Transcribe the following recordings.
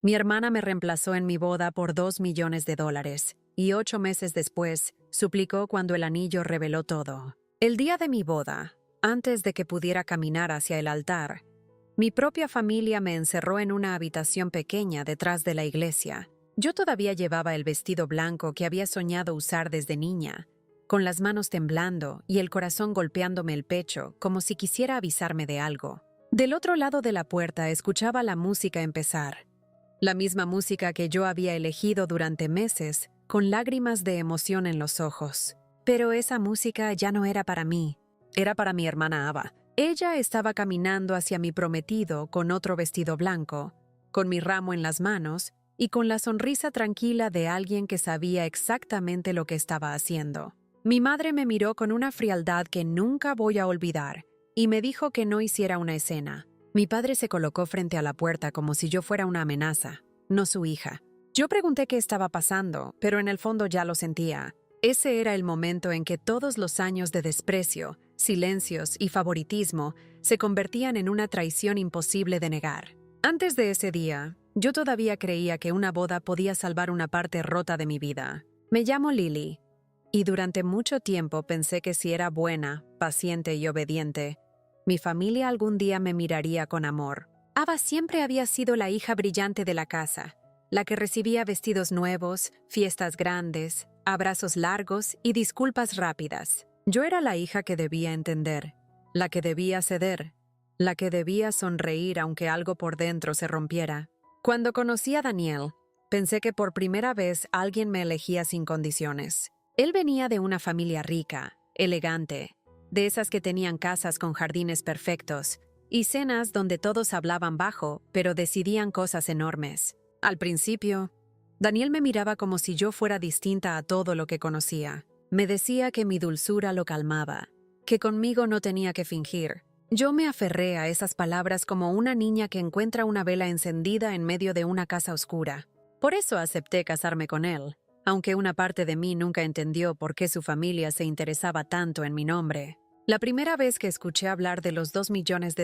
Mi hermana me reemplazó en mi boda por $2 millones y 8 meses después suplicó cuando el anillo reveló todo. El día de mi boda, antes de que pudiera caminar hacia el altar, mi propia familia me encerró en una habitación pequeña detrás de la iglesia. Yo todavía llevaba el vestido blanco que había soñado usar desde niña, con las manos temblando y el corazón golpeándome el pecho como si quisiera avisarme de algo. Del otro lado de la puerta escuchaba la música empezar. La misma música que yo había elegido durante meses, con lágrimas de emoción en los ojos. Pero esa música ya no era para mí, era para mi hermana Ava. Ella estaba caminando hacia mi prometido con otro vestido blanco, con mi ramo en las manos y con la sonrisa tranquila de alguien que sabía exactamente lo que estaba haciendo. Mi madre me miró con una frialdad que nunca voy a olvidar y me dijo que no hiciera una escena. Mi padre se colocó frente a la puerta como si yo fuera una amenaza, no su hija. Yo pregunté qué estaba pasando, pero en el fondo ya lo sentía. Ese era el momento en que todos los años de desprecio, silencios y favoritismo se convertían en una traición imposible de negar. Antes de ese día, yo todavía creía que una boda podía salvar una parte rota de mi vida. Me llamo Lily, y durante mucho tiempo pensé que si era buena, paciente y obediente, mi familia algún día me miraría con amor. Ava siempre había sido la hija brillante de la casa, la que recibía vestidos nuevos, fiestas grandes, abrazos largos y disculpas rápidas. Yo era la hija que debía entender, la que debía ceder, la que debía sonreír aunque algo por dentro se rompiera. Cuando conocí a Daniel, pensé que por primera vez alguien me elegía sin condiciones. Él venía de una familia rica, elegante, de esas que tenían casas con jardines perfectos y cenas donde todos hablaban bajo, pero decidían cosas enormes. Al principio, Daniel me miraba como si yo fuera distinta a todo lo que conocía. Me decía que mi dulzura lo calmaba, que conmigo no tenía que fingir. Yo me aferré a esas palabras como una niña que encuentra una vela encendida en medio de una casa oscura. Por eso acepté casarme con él, aunque una parte de mí nunca entendió por qué su familia se interesaba tanto en mi nombre. La primera vez que escuché hablar de los $2 millones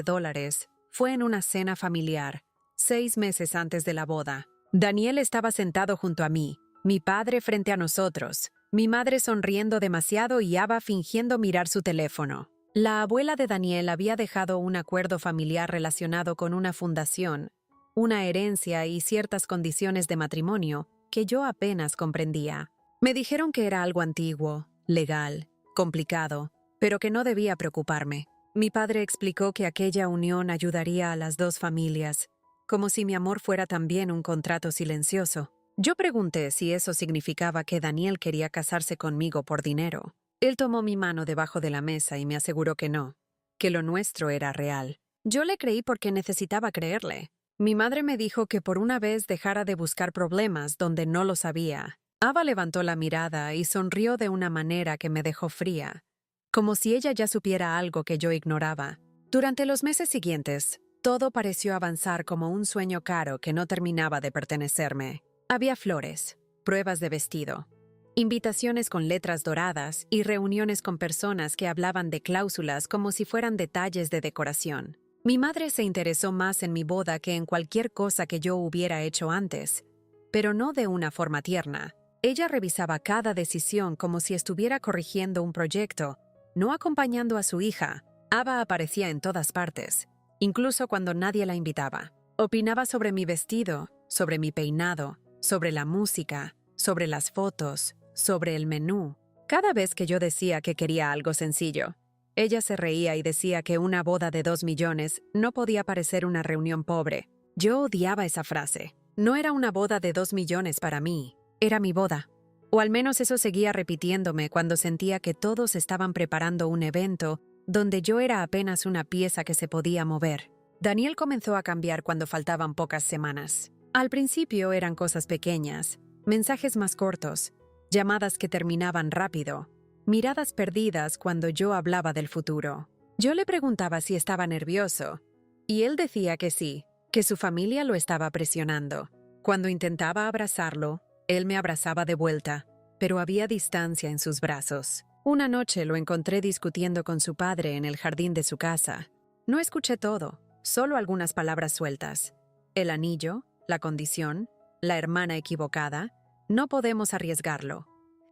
fue en una cena familiar, 6 meses antes de la boda. Daniel estaba sentado junto a mí, mi padre frente a nosotros, mi madre sonriendo demasiado y Ava fingiendo mirar su teléfono. La abuela de Daniel había dejado un acuerdo familiar relacionado con una fundación, una herencia y ciertas condiciones de matrimonio que yo apenas comprendía. Me dijeron que era algo antiguo, legal, complicado, pero que no debía preocuparme. Mi padre explicó que aquella unión ayudaría a las dos familias, como si mi amor fuera también un contrato silencioso. Yo pregunté si eso significaba que Daniel quería casarse conmigo por dinero. Él tomó mi mano debajo de la mesa y me aseguró que no, que lo nuestro era real. Yo le creí porque necesitaba creerle. Mi madre me dijo que por una vez dejara de buscar problemas donde no los había. Ava levantó la mirada y sonrió de una manera que me dejó fría, como si ella ya supiera algo que yo ignoraba. Durante los meses siguientes, todo pareció avanzar como un sueño caro que no terminaba de pertenecerme. Había flores, pruebas de vestido, invitaciones con letras doradas y reuniones con personas que hablaban de cláusulas como si fueran detalles de decoración. Mi madre se interesó más en mi boda que en cualquier cosa que yo hubiera hecho antes, pero no de una forma tierna. Ella revisaba cada decisión como si estuviera corrigiendo un proyecto, no acompañando a su hija. Ava aparecía en todas partes, incluso cuando nadie la invitaba. Opinaba sobre mi vestido, sobre mi peinado, sobre la música, sobre las fotos, sobre el menú. Cada vez que yo decía que quería algo sencillo, ella se reía y decía que una boda de 2 millones no podía parecer una reunión pobre. Yo odiaba esa frase. No era una boda de 2 millones para mí, era mi boda. O al menos eso seguía repitiéndome cuando sentía que todos estaban preparando un evento donde yo era apenas una pieza que se podía mover. Daniel comenzó a cambiar cuando faltaban pocas semanas. Al principio eran cosas pequeñas, mensajes más cortos, llamadas que terminaban rápido, miradas perdidas cuando yo hablaba del futuro. Yo le preguntaba si estaba nervioso, y él decía que sí, que su familia lo estaba presionando. Cuando intentaba abrazarlo, él me abrazaba de vuelta, pero había distancia en sus brazos. Una noche lo encontré discutiendo con su padre en el jardín de su casa. No escuché todo, solo algunas palabras sueltas. El anillo, la condición, la hermana equivocada, no podemos arriesgarlo.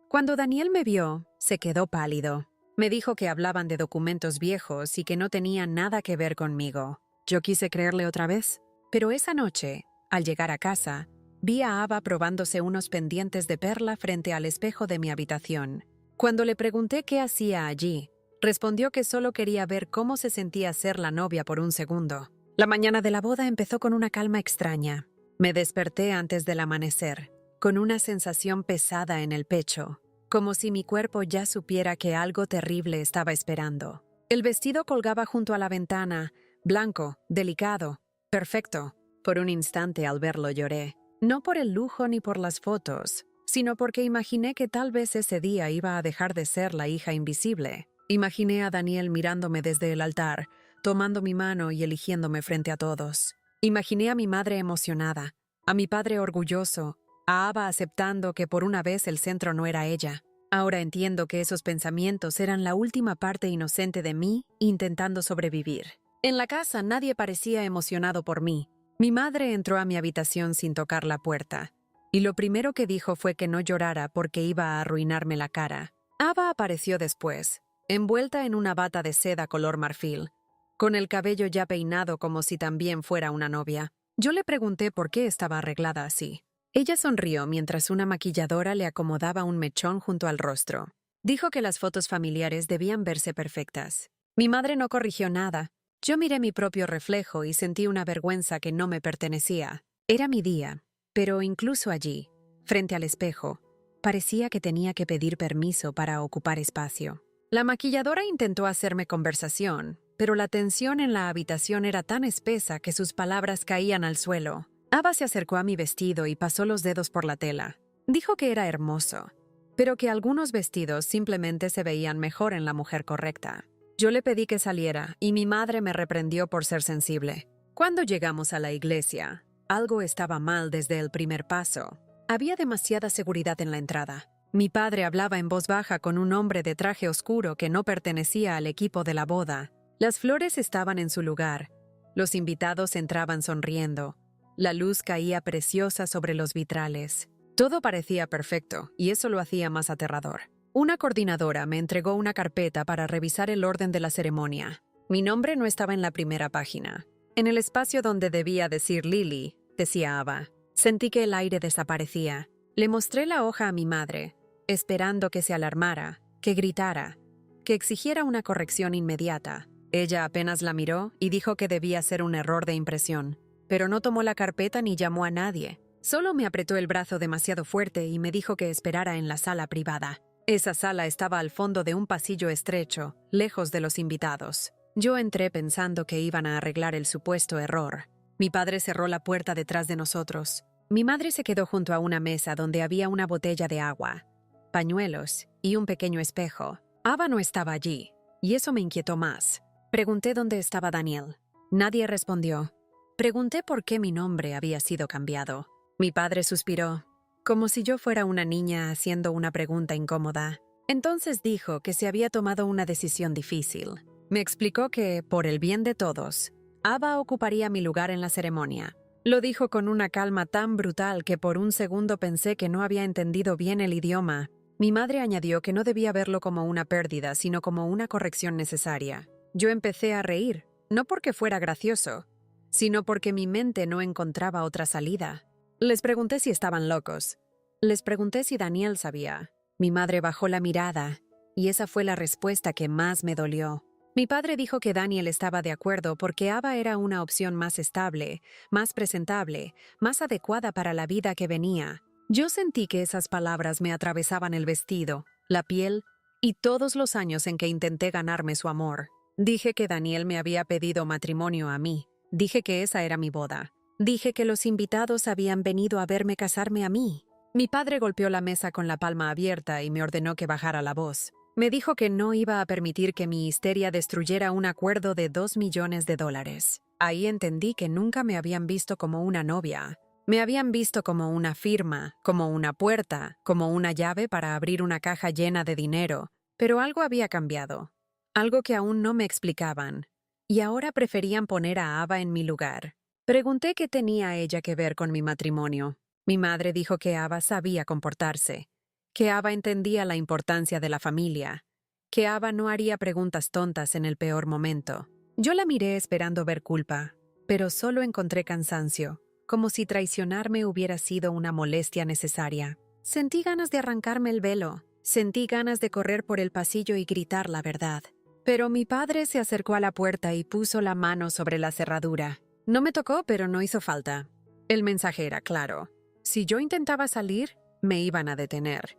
Cuando Daniel me vio, se quedó pálido. Me dijo que hablaban de documentos viejos y que no tenían nada que ver conmigo. Yo quise creerle otra vez, pero esa noche, al llegar a casa, vi a Ava probándose unos pendientes de perla frente al espejo de mi habitación. Cuando le pregunté qué hacía allí, respondió que solo quería ver cómo se sentía ser la novia por un segundo. La mañana de la boda empezó con una calma extraña. Me desperté antes del amanecer, con una sensación pesada en el pecho, como si mi cuerpo ya supiera que algo terrible estaba esperando. El vestido colgaba junto a la ventana, blanco, delicado, perfecto. Por un instante al verlo lloré, no por el lujo ni por las fotos, sino porque imaginé que tal vez ese día iba a dejar de ser la hija invisible. Imaginé a Daniel mirándome desde el altar, tomando mi mano y eligiéndome frente a todos. Imaginé a mi madre emocionada, a mi padre orgulloso, a Ava aceptando que por una vez el centro no era ella. Ahora entiendo que esos pensamientos eran la última parte inocente de mí intentando sobrevivir. En la casa nadie parecía emocionado por mí. Mi madre entró a mi habitación sin tocar la puerta, y lo primero que dijo fue que no llorara porque iba a arruinarme la cara. Ava apareció después, envuelta en una bata de seda color marfil, con el cabello ya peinado como si también fuera una novia. Yo le pregunté por qué estaba arreglada así. Ella sonrió mientras una maquilladora le acomodaba un mechón junto al rostro. Dijo que las fotos familiares debían verse perfectas. Mi madre no corrigió nada. Yo miré mi propio reflejo y sentí una vergüenza que no me pertenecía. Era mi día, pero incluso allí, frente al espejo, parecía que tenía que pedir permiso para ocupar espacio. La maquilladora intentó hacerme conversación, pero la tensión en la habitación era tan espesa que sus palabras caían al suelo. Ava se acercó a mi vestido y pasó los dedos por la tela. Dijo que era hermoso, pero que algunos vestidos simplemente se veían mejor en la mujer correcta. Yo le pedí que saliera y mi madre me reprendió por ser sensible. Cuando llegamos a la iglesia, algo estaba mal desde el primer paso. Había demasiada seguridad en la entrada. Mi padre hablaba en voz baja con un hombre de traje oscuro que no pertenecía al equipo de la boda. Las flores estaban en su lugar. Los invitados entraban sonriendo. La luz caía preciosa sobre los vitrales. Todo parecía perfecto, y eso lo hacía más aterrador. Una coordinadora me entregó una carpeta para revisar el orden de la ceremonia. Mi nombre no estaba en la primera página. En el espacio donde debía decir Lily, decía Ava. Sentí que el aire desaparecía. Le mostré la hoja a mi madre, esperando que se alarmara, que gritara, que exigiera una corrección inmediata. Ella apenas la miró y dijo que debía ser un error de impresión, pero no tomó la carpeta ni llamó a nadie. Solo me apretó el brazo demasiado fuerte y me dijo que esperara en la sala privada. Esa sala estaba al fondo de un pasillo estrecho, lejos de los invitados. Yo entré pensando que iban a arreglar el supuesto error. Mi padre cerró la puerta detrás de nosotros. Mi madre se quedó junto a una mesa donde había una botella de agua, pañuelos y un pequeño espejo. Ava no estaba allí, y eso me inquietó más. Pregunté dónde estaba Daniel. Nadie respondió. Pregunté por qué mi nombre había sido cambiado. Mi padre suspiró, como si yo fuera una niña haciendo una pregunta incómoda. Entonces dijo que se había tomado una decisión difícil. Me explicó que, por el bien de todos, Ava ocuparía mi lugar en la ceremonia. Lo dijo con una calma tan brutal que por un segundo pensé que no había entendido bien el idioma. Mi madre añadió que no debía verlo como una pérdida, sino como una corrección necesaria. Yo empecé a reír, no porque fuera gracioso, sino porque mi mente no encontraba otra salida. Les pregunté si estaban locos. Les pregunté si Daniel sabía. Mi madre bajó la mirada, y esa fue la respuesta que más me dolió. Mi padre dijo que Daniel estaba de acuerdo porque Ava era una opción más estable, más presentable, más adecuada para la vida que venía. Yo sentí que esas palabras me atravesaban el vestido, la piel y todos los años en que intenté ganarme su amor. Dije que Daniel me había pedido matrimonio a mí. Dije que esa era mi boda. Dije que los invitados habían venido a verme casarme a mí. Mi padre golpeó la mesa con la palma abierta y me ordenó que bajara la voz. Me dijo que no iba a permitir que mi histeria destruyera un acuerdo de $2 millones. Ahí entendí que nunca me habían visto como una novia. Me habían visto como una firma, como una puerta, como una llave para abrir una caja llena de dinero. Pero algo había cambiado. Algo que aún no me explicaban. Y ahora preferían poner a Ava en mi lugar. Pregunté qué tenía ella que ver con mi matrimonio. Mi madre dijo que Ava sabía comportarse, que Ava entendía la importancia de la familia, que Ava no haría preguntas tontas en el peor momento. Yo la miré esperando ver culpa, pero solo encontré cansancio, como si traicionarme hubiera sido una molestia necesaria. Sentí ganas de arrancarme el velo, sentí ganas de correr por el pasillo y gritar la verdad. Pero mi padre se acercó a la puerta y puso la mano sobre la cerradura. No me tocó, pero no hizo falta. El mensaje era claro. Si yo intentaba salir, me iban a detener.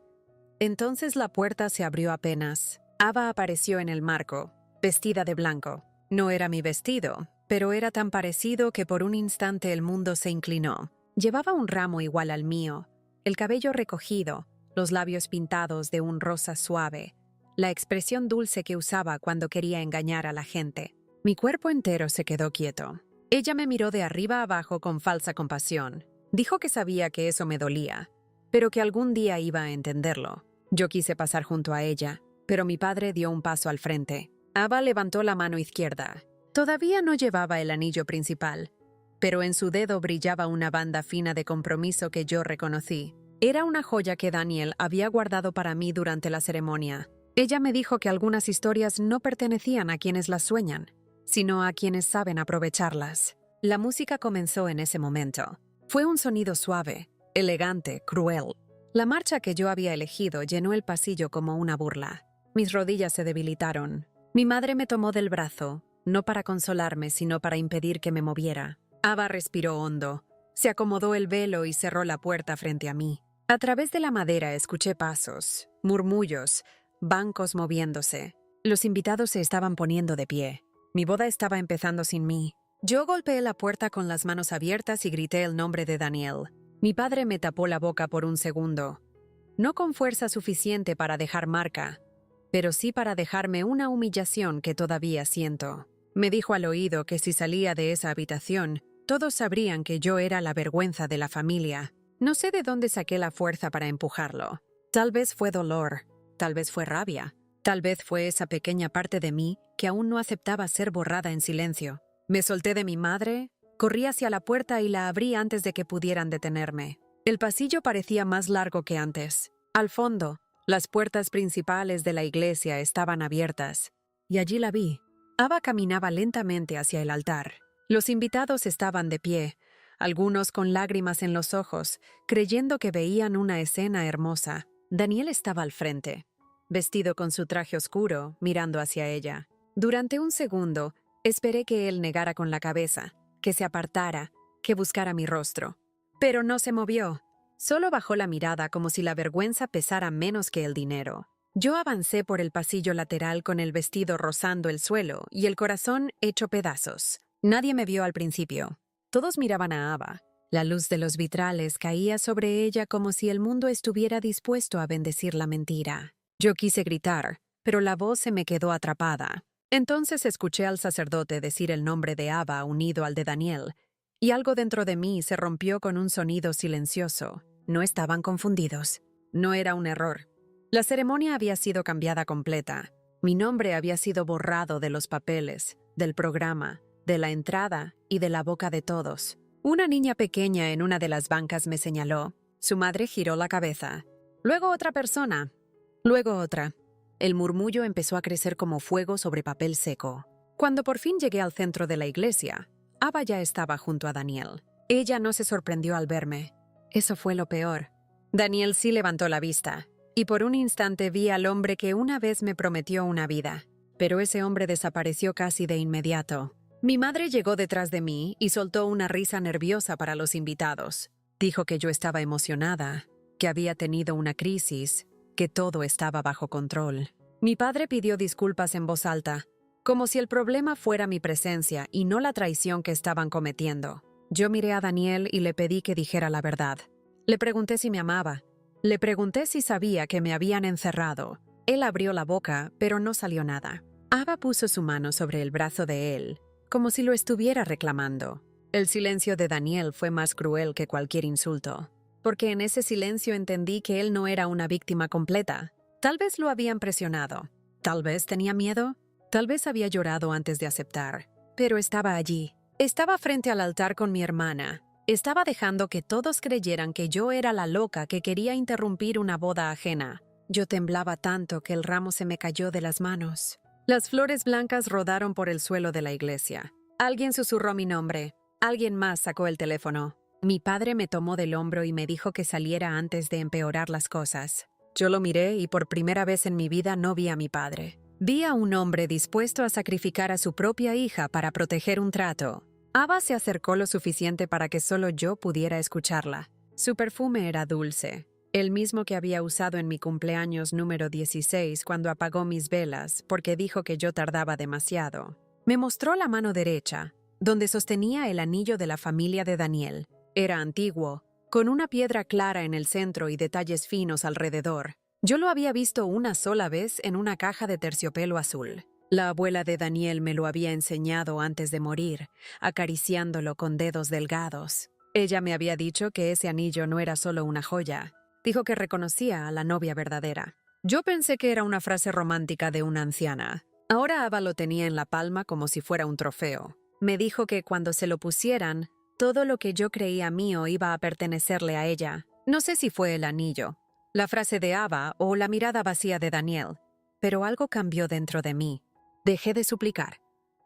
Entonces la puerta se abrió apenas. Ava apareció en el marco, vestida de blanco. No era mi vestido, pero era tan parecido que por un instante el mundo se inclinó. Llevaba un ramo igual al mío, el cabello recogido, los labios pintados de un rosa suave, la expresión dulce que usaba cuando quería engañar a la gente. Mi cuerpo entero se quedó quieto. Ella me miró de arriba a abajo con falsa compasión. Dijo que sabía que eso me dolía, pero que algún día iba a entenderlo. Yo quise pasar junto a ella, pero mi padre dio un paso al frente. Ava levantó la mano izquierda. Todavía no llevaba el anillo principal, pero en su dedo brillaba una banda fina de compromiso que yo reconocí. Era una joya que Daniel había guardado para mí durante la ceremonia. Ella me dijo que algunas historias no pertenecían a quienes las sueñan, sino a quienes saben aprovecharlas. La música comenzó en ese momento. Fue un sonido suave, elegante, cruel. La marcha que yo había elegido llenó el pasillo como una burla. Mis rodillas se debilitaron. Mi madre me tomó del brazo, no para consolarme, sino para impedir que me moviera. Ava respiró hondo, se acomodó el velo y cerró la puerta frente a mí. A través de la madera escuché pasos, murmullos, bancos moviéndose. Los invitados se estaban poniendo de pie. Mi boda estaba empezando sin mí. Yo golpeé la puerta con las manos abiertas y grité el nombre de Daniel. Mi padre me tapó la boca por un segundo. No con fuerza suficiente para dejar marca, pero sí para dejarme una humillación que todavía siento. Me dijo al oído que si salía de esa habitación, todos sabrían que yo era la vergüenza de la familia. No sé de dónde saqué la fuerza para empujarlo. Tal vez fue dolor, tal vez fue rabia, tal vez fue esa pequeña parte de mí que aún no aceptaba ser borrada en silencio. Me solté de mi madre, corrí hacia la puerta y la abrí antes de que pudieran detenerme. El pasillo parecía más largo que antes. Al fondo, las puertas principales de la iglesia estaban abiertas, y allí la vi. Ava caminaba lentamente hacia el altar. Los invitados estaban de pie, algunos con lágrimas en los ojos, creyendo que veían una escena hermosa. Daniel estaba al frente, vestido con su traje oscuro, mirando hacia ella. Durante un segundo, esperé que él negara con la cabeza, que se apartara, que buscara mi rostro. Pero no se movió. Solo bajó la mirada como si la vergüenza pesara menos que el dinero. Yo avancé por el pasillo lateral con el vestido rozando el suelo y el corazón hecho pedazos. Nadie me vio al principio. Todos miraban a Ava. La luz de los vitrales caía sobre ella como si el mundo estuviera dispuesto a bendecir la mentira. Yo quise gritar, pero la voz se me quedó atrapada. Entonces escuché al sacerdote decir el nombre de Ava unido al de Daniel, y algo dentro de mí se rompió con un sonido silencioso. No estaban confundidos. No era un error. La ceremonia había sido cambiada completa. Mi nombre había sido borrado de los papeles, del programa, de la entrada y de la boca de todos. Una niña pequeña en una de las bancas me señaló. Su madre giró la cabeza. Luego otra persona. Luego otra. El murmullo empezó a crecer como fuego sobre papel seco. Cuando por fin llegué al centro de la iglesia, Ava ya estaba junto a Daniel. Ella no se sorprendió al verme. Eso fue lo peor. Daniel sí levantó la vista, y por un instante vi al hombre que una vez me prometió una vida. Pero ese hombre desapareció casi de inmediato. Mi madre llegó detrás de mí y soltó una risa nerviosa para los invitados. Dijo que yo estaba emocionada, que había tenido una crisis, que todo estaba bajo control. Mi padre pidió disculpas en voz alta, como si el problema fuera mi presencia y no la traición que estaban cometiendo. Yo miré a Daniel y le pedí que dijera la verdad. Le pregunté si me amaba. Le pregunté si sabía que me habían encerrado. Él abrió la boca, pero no salió nada. Ava puso su mano sobre el brazo de él, como si lo estuviera reclamando. El silencio de Daniel fue más cruel que cualquier insulto, porque en ese silencio entendí que él no era una víctima completa. Tal vez lo habían presionado. Tal vez tenía miedo. Tal vez había llorado antes de aceptar. Pero estaba allí, Estaba frente al altar con mi hermana. Estaba dejando que todos creyeran que yo era la loca que quería interrumpir una boda ajena. Yo temblaba tanto que el ramo se me cayó de las manos. Las flores blancas rodaron por el suelo de la iglesia. Alguien susurró mi nombre. Alguien más sacó el teléfono. Mi padre me tomó del hombro y me dijo que saliera antes de empeorar las cosas. Yo lo miré y por primera vez en mi vida no vi a mi padre. Vi a un hombre dispuesto a sacrificar a su propia hija para proteger un trato. Ava se acercó lo suficiente para que solo yo pudiera escucharla. Su perfume era dulce, el mismo que había usado en mi cumpleaños número 16 cuando apagó mis velas porque dijo que yo tardaba demasiado. Me mostró la mano derecha, donde sostenía el anillo de la familia de Daniel. Era antiguo, con una piedra clara en el centro y detalles finos alrededor. Yo lo había visto una sola vez en una caja de terciopelo azul. La abuela de Daniel me lo había enseñado antes de morir, acariciándolo con dedos delgados. Ella me había dicho que ese anillo no era solo una joya. Dijo que reconocía a la novia verdadera. Yo pensé que era una frase romántica de una anciana. Ahora Ava lo tenía en la palma como si fuera un trofeo. Me dijo que cuando se lo pusieran, todo lo que yo creía mío iba a pertenecerle a ella. No sé si fue el anillo, la frase de Ava o la mirada vacía de Daniel, pero algo cambió dentro de mí. Dejé de suplicar.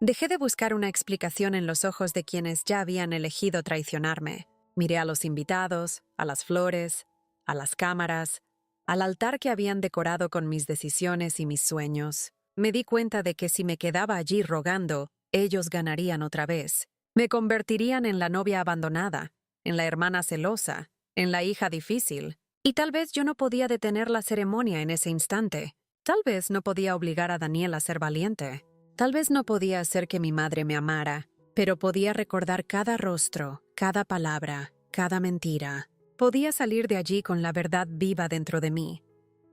Dejé de buscar una explicación en los ojos de quienes ya habían elegido traicionarme. Miré a los invitados, a las flores, a las cámaras, al altar que habían decorado con mis decisiones y mis sueños. Me di cuenta de que si me quedaba allí rogando, ellos ganarían otra vez. Me convertirían en la novia abandonada, en la hermana celosa, en la hija difícil. Y tal vez yo no podía detener la ceremonia en ese instante. Tal vez no podía obligar a Daniel a ser valiente. Tal vez no podía hacer que mi madre me amara, pero podía recordar cada rostro, cada palabra, cada mentira. Podía salir de allí con la verdad viva dentro de mí,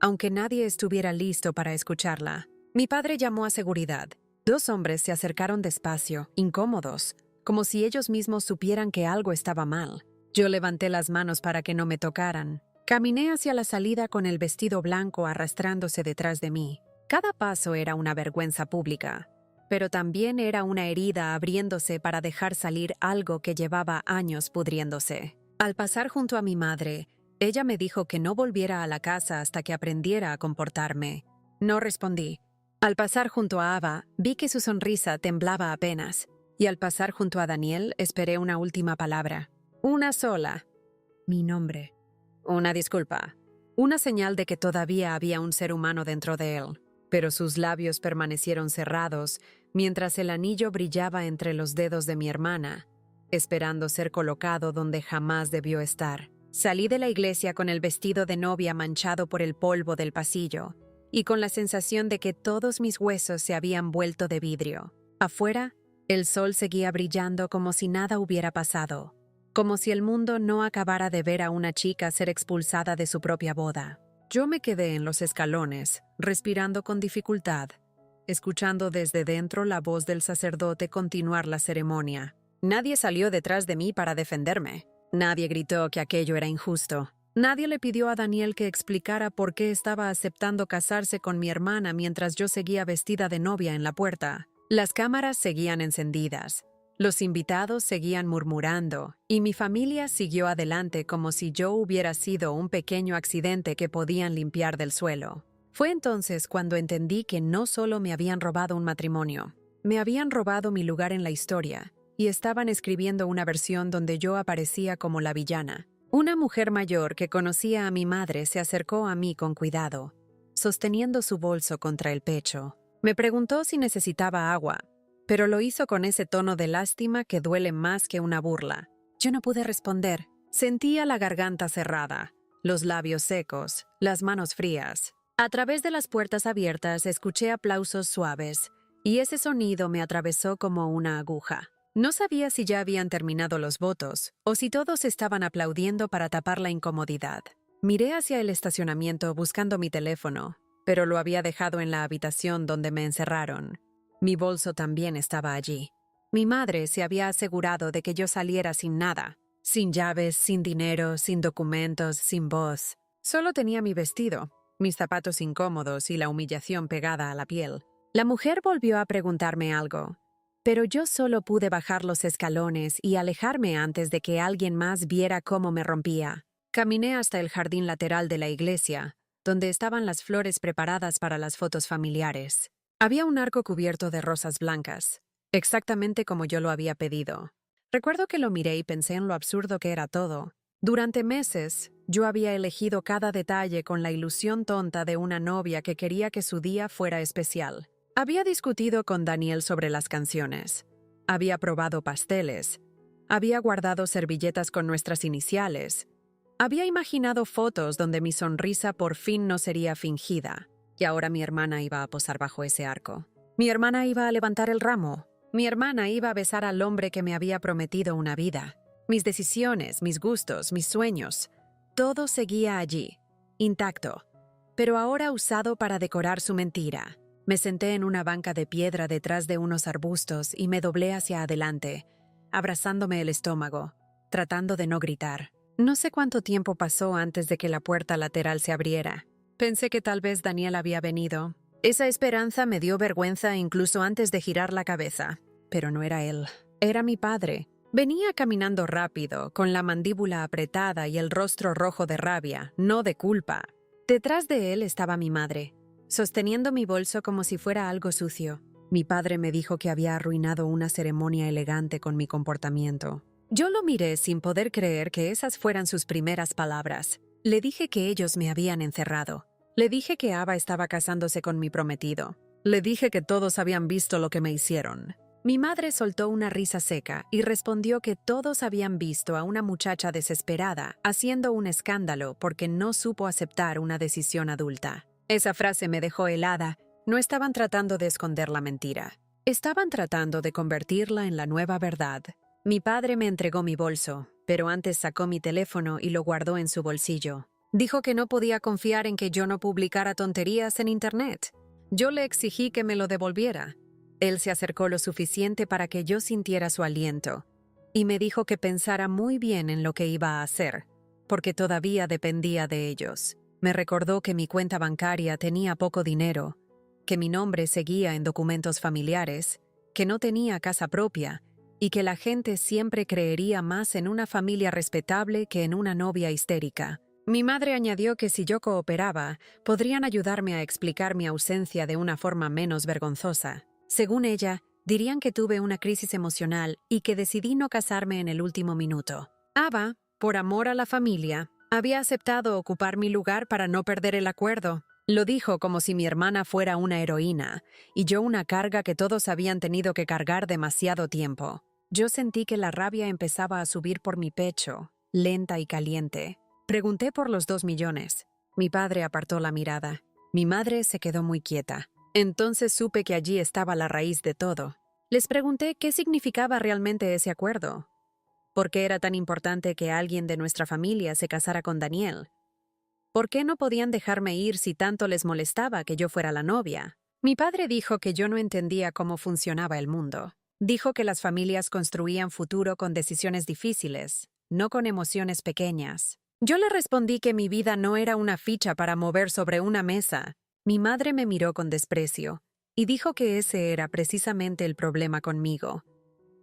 aunque nadie estuviera listo para escucharla. Mi padre llamó a seguridad. 2 hombres se acercaron despacio, incómodos, como si ellos mismos supieran que algo estaba mal. Yo levanté las manos para que no me tocaran. Caminé hacia la salida con el vestido blanco arrastrándose detrás de mí. Cada paso era una vergüenza pública, pero también era una herida abriéndose para dejar salir algo que llevaba años pudriéndose. Al pasar junto a mi madre, ella me dijo que no volviera a la casa hasta que aprendiera a comportarme. No respondí. Al pasar junto a Ava, vi que su sonrisa temblaba apenas, y al pasar junto a Daniel esperé una última palabra. Una sola. Mi nombre. Una disculpa. Una señal de que todavía había un ser humano dentro de él, pero sus labios permanecieron cerrados mientras el anillo brillaba entre los dedos de mi hermana, esperando ser colocado donde jamás debió estar. Salí de la iglesia con el vestido de novia manchado por el polvo del pasillo y con la sensación de que todos mis huesos se habían vuelto de vidrio. Afuera, el sol seguía brillando como si nada hubiera pasado, como si el mundo no acabara de ver a una chica ser expulsada de su propia boda. Yo me quedé en los escalones, respirando con dificultad, escuchando desde dentro la voz del sacerdote continuar la ceremonia. Nadie salió detrás de mí para defenderme. Nadie gritó que aquello era injusto. Nadie le pidió a Daniel que explicara por qué estaba aceptando casarse con mi hermana mientras yo seguía vestida de novia en la puerta. Las cámaras seguían encendidas. Los invitados seguían murmurando, y mi familia siguió adelante como si yo hubiera sido un pequeño accidente que podían limpiar del suelo. Fue entonces cuando entendí que no solo me habían robado un matrimonio, me habían robado mi lugar en la historia, y estaban escribiendo una versión donde yo aparecía como la villana. Una mujer mayor que conocía a mi madre se acercó a mí con cuidado, sosteniendo su bolso contra el pecho. Me preguntó si necesitaba agua, pero lo hizo con ese tono de lástima que duele más que una burla. Yo no pude responder. Sentía la garganta cerrada, los labios secos, las manos frías. A través de las puertas abiertas escuché aplausos suaves, y ese sonido me atravesó como una aguja. No sabía si ya habían terminado los votos, o si todos estaban aplaudiendo para tapar la incomodidad. Miré hacia el estacionamiento buscando mi teléfono, pero lo había dejado en la habitación donde me encerraron. Mi bolso también estaba allí. Mi madre se había asegurado de que yo saliera sin nada, sin llaves, sin dinero, sin documentos, sin voz. Solo tenía mi vestido, mis zapatos incómodos y la humillación pegada a la piel. La mujer volvió a preguntarme algo. pero yo solo pude bajar los escalones y alejarme antes de que alguien más viera cómo me rompía. Caminé hasta el jardín lateral de la iglesia, donde estaban las flores preparadas para las fotos familiares. Había un arco cubierto de rosas blancas, exactamente como yo lo había pedido. Recuerdo que lo miré y pensé en lo absurdo que era todo. Durante meses, yo había elegido cada detalle con la ilusión tonta de una novia que quería que su día fuera especial. Había discutido con Daniel sobre las canciones. Había probado pasteles. Había guardado servilletas con nuestras iniciales. Había imaginado fotos donde mi sonrisa por fin no sería fingida. Y ahora mi hermana iba a posar bajo ese arco. Mi hermana iba a levantar el ramo. Mi hermana iba a besar al hombre que me había prometido una vida. Mis decisiones, mis gustos, mis sueños, todo seguía allí, intacto, pero ahora usado para decorar su mentira. Me senté en una banca de piedra detrás de unos arbustos y me doblé hacia adelante, abrazándome el estómago, tratando de no gritar. No sé cuánto tiempo pasó antes de que la puerta lateral se abriera. Pensé que tal vez Daniel había venido. Esa esperanza me dio vergüenza incluso antes de girar la cabeza. Pero no era él. Era mi padre. Venía caminando rápido, con la mandíbula apretada y el rostro rojo de rabia, no de culpa. Detrás de él estaba mi madre, sosteniendo mi bolso como si fuera algo sucio. Mi padre me dijo que había arruinado una ceremonia elegante con mi comportamiento. Yo lo miré sin poder creer que esas fueran sus primeras palabras. Le dije que ellos me habían encerrado. Le dije que Ava estaba casándose con mi prometido. Le dije que todos habían visto lo que me hicieron. Mi madre soltó una risa seca y respondió que todos habían visto a una muchacha desesperada haciendo un escándalo porque no supo aceptar una decisión adulta. Esa frase me dejó helada. No estaban tratando de esconder la mentira. Estaban tratando de convertirla en la nueva verdad. Mi padre me entregó mi bolso, pero antes sacó mi teléfono y lo guardó en su bolsillo. Dijo que no podía confiar en que yo no publicara tonterías en Internet. Yo le exigí que me lo devolviera. Él se acercó lo suficiente para que yo sintiera su aliento, y me dijo que pensara muy bien en lo que iba a hacer, porque todavía dependía de ellos. Me recordó que mi cuenta bancaria tenía poco dinero, que mi nombre seguía en documentos familiares, que no tenía casa propia, y que la gente siempre creería más en una familia respetable que en una novia histérica. Mi madre añadió que si yo cooperaba, podrían ayudarme a explicar mi ausencia de una forma menos vergonzosa. Según ella, dirían que tuve una crisis emocional y que decidí no casarme en el último minuto. Ava, por amor a la familia, había aceptado ocupar mi lugar para no perder el acuerdo. Lo dijo como si mi hermana fuera una heroína y yo una carga que todos habían tenido que cargar demasiado tiempo. Yo sentí que la rabia empezaba a subir por mi pecho, lenta y caliente. Pregunté por los 2 millones. Mi padre apartó la mirada. Mi madre se quedó muy quieta. Entonces supe que allí estaba la raíz de todo. Les pregunté qué significaba realmente ese acuerdo. ¿Por qué era tan importante que alguien de nuestra familia se casara con Daniel? ¿Por qué no podían dejarme ir si tanto les molestaba que yo fuera la novia? Mi padre dijo que yo no entendía cómo funcionaba el mundo. Dijo que las familias construían futuro con decisiones difíciles, no con emociones pequeñas. Yo le respondí que mi vida no era una ficha para mover sobre una mesa. Mi madre me miró con desprecio y dijo que ese era precisamente el problema conmigo,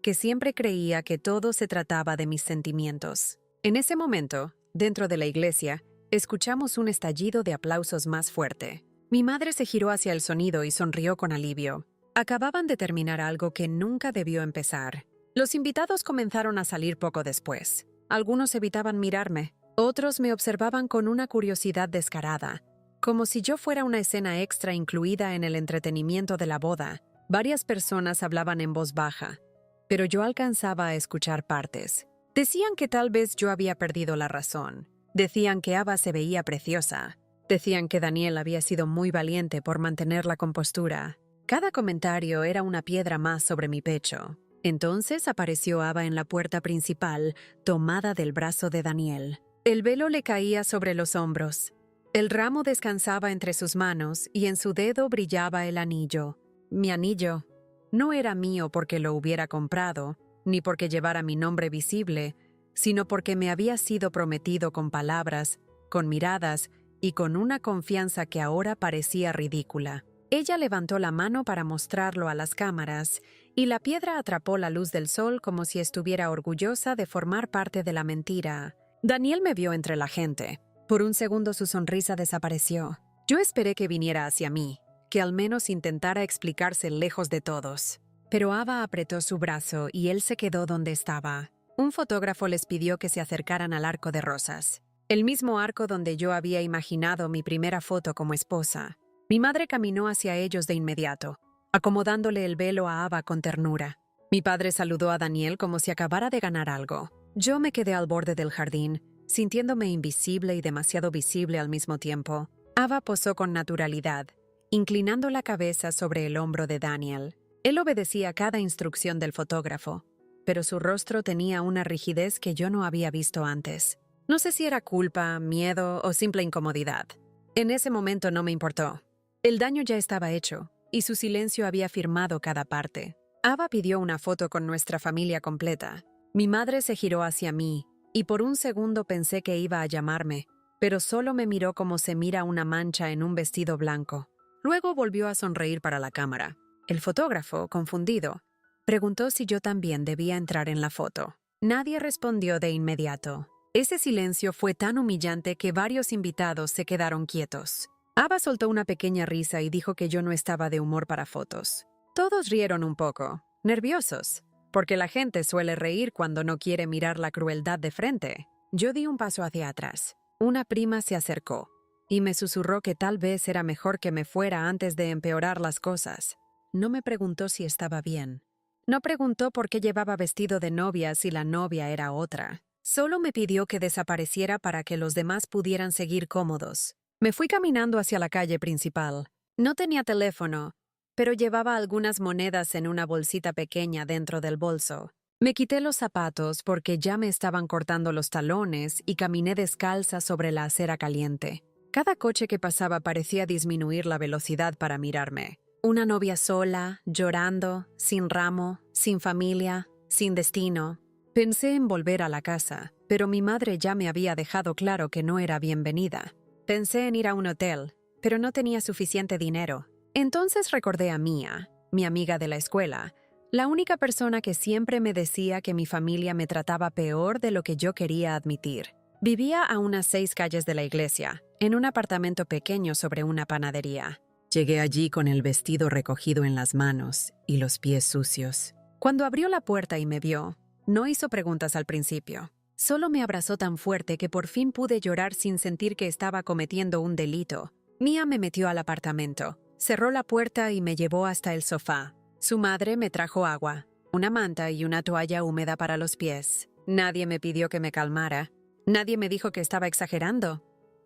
que siempre creía que todo se trataba de mis sentimientos. En ese momento, dentro de la iglesia, escuchamos un estallido de aplausos más fuerte. Mi madre se giró hacia el sonido y sonrió con alivio. Acababan de terminar algo que nunca debió empezar. Los invitados comenzaron a salir poco después. Algunos evitaban mirarme, otros me observaban con una curiosidad descarada, como si yo fuera una escena extra incluida en el entretenimiento de la boda. Varias personas hablaban en voz baja, pero yo alcanzaba a escuchar partes. Decían que tal vez yo había perdido la razón. Decían que Ava se veía preciosa. Decían que Daniel había sido muy valiente por mantener la compostura. Cada comentario era una piedra más sobre mi pecho. Entonces apareció Ava en la puerta principal, tomada del brazo de Daniel. El velo le caía sobre los hombros. El ramo descansaba entre sus manos y en su dedo brillaba el anillo. Mi anillo no era mío porque lo hubiera comprado, ni porque llevara mi nombre visible, sino porque me había sido prometido con palabras, con miradas y con una confianza que ahora parecía ridícula. Ella levantó la mano para mostrarlo a las cámaras y la piedra atrapó la luz del sol como si estuviera orgullosa de formar parte de la mentira. Daniel me vio entre la gente. Por un segundo su sonrisa desapareció. Yo esperé que viniera hacia mí, que al menos intentara explicarse lejos de todos. Pero Ava apretó su brazo y él se quedó donde estaba. Un fotógrafo les pidió que se acercaran al arco de rosas, el mismo arco donde yo había imaginado mi primera foto como esposa. Mi madre caminó hacia ellos de inmediato, acomodándole el velo a Ava con ternura. Mi padre saludó a Daniel como si acabara de ganar algo. Yo me quedé al borde del jardín, sintiéndome invisible y demasiado visible al mismo tiempo. Ava posó con naturalidad, inclinando la cabeza sobre el hombro de Daniel. Él obedecía cada instrucción del fotógrafo, pero su rostro tenía una rigidez que yo no había visto antes. No sé si era culpa, miedo o simple incomodidad. En ese momento no me importó. El daño ya estaba hecho, y su silencio había firmado cada parte. Ava pidió una foto con nuestra familia completa. Mi madre se giró hacia mí, y por un segundo pensé que iba a llamarme, pero solo me miró como se mira una mancha en un vestido blanco. Luego volvió a sonreír para la cámara. El fotógrafo, confundido, preguntó si yo también debía entrar en la foto. Nadie respondió de inmediato. Ese silencio fue tan humillante que varios invitados se quedaron quietos. Ava soltó una pequeña risa y dijo que yo no estaba de humor para fotos. Todos rieron un poco, nerviosos, porque la gente suele reír cuando no quiere mirar la crueldad de frente. Yo di un paso hacia atrás. Una prima se acercó y me susurró que tal vez era mejor que me fuera antes de empeorar las cosas. No me preguntó si estaba bien. No preguntó por qué llevaba vestido de novia si la novia era otra. Solo me pidió que desapareciera para que los demás pudieran seguir cómodos. Me fui caminando hacia la calle principal. No tenía teléfono, pero llevaba algunas monedas en una bolsita pequeña dentro del bolso. Me quité los zapatos porque ya me estaban cortando los talones y caminé descalza sobre la acera caliente. Cada coche que pasaba parecía disminuir la velocidad para mirarme. Una novia sola, llorando, sin ramo, sin familia, sin destino. Pensé en volver a la casa, pero mi madre ya me había dejado claro que no era bienvenida. Pensé en ir a un hotel, pero no tenía suficiente dinero. Entonces recordé a Mia, mi amiga de la escuela, la única persona que siempre me decía que mi familia me trataba peor de lo que yo quería admitir. Vivía a unas 6 calles de la iglesia, en un apartamento pequeño sobre una panadería. Llegué allí con el vestido recogido en las manos y los pies sucios. Cuando abrió la puerta y me vio, no hizo preguntas al principio. Solo me abrazó tan fuerte que por fin pude llorar sin sentir que estaba cometiendo un delito. Mia me metió al apartamento, cerró la puerta y me llevó hasta el sofá. Su madre me trajo agua, una manta y una toalla húmeda para los pies. Nadie me pidió que me calmara. Nadie me dijo que estaba exagerando.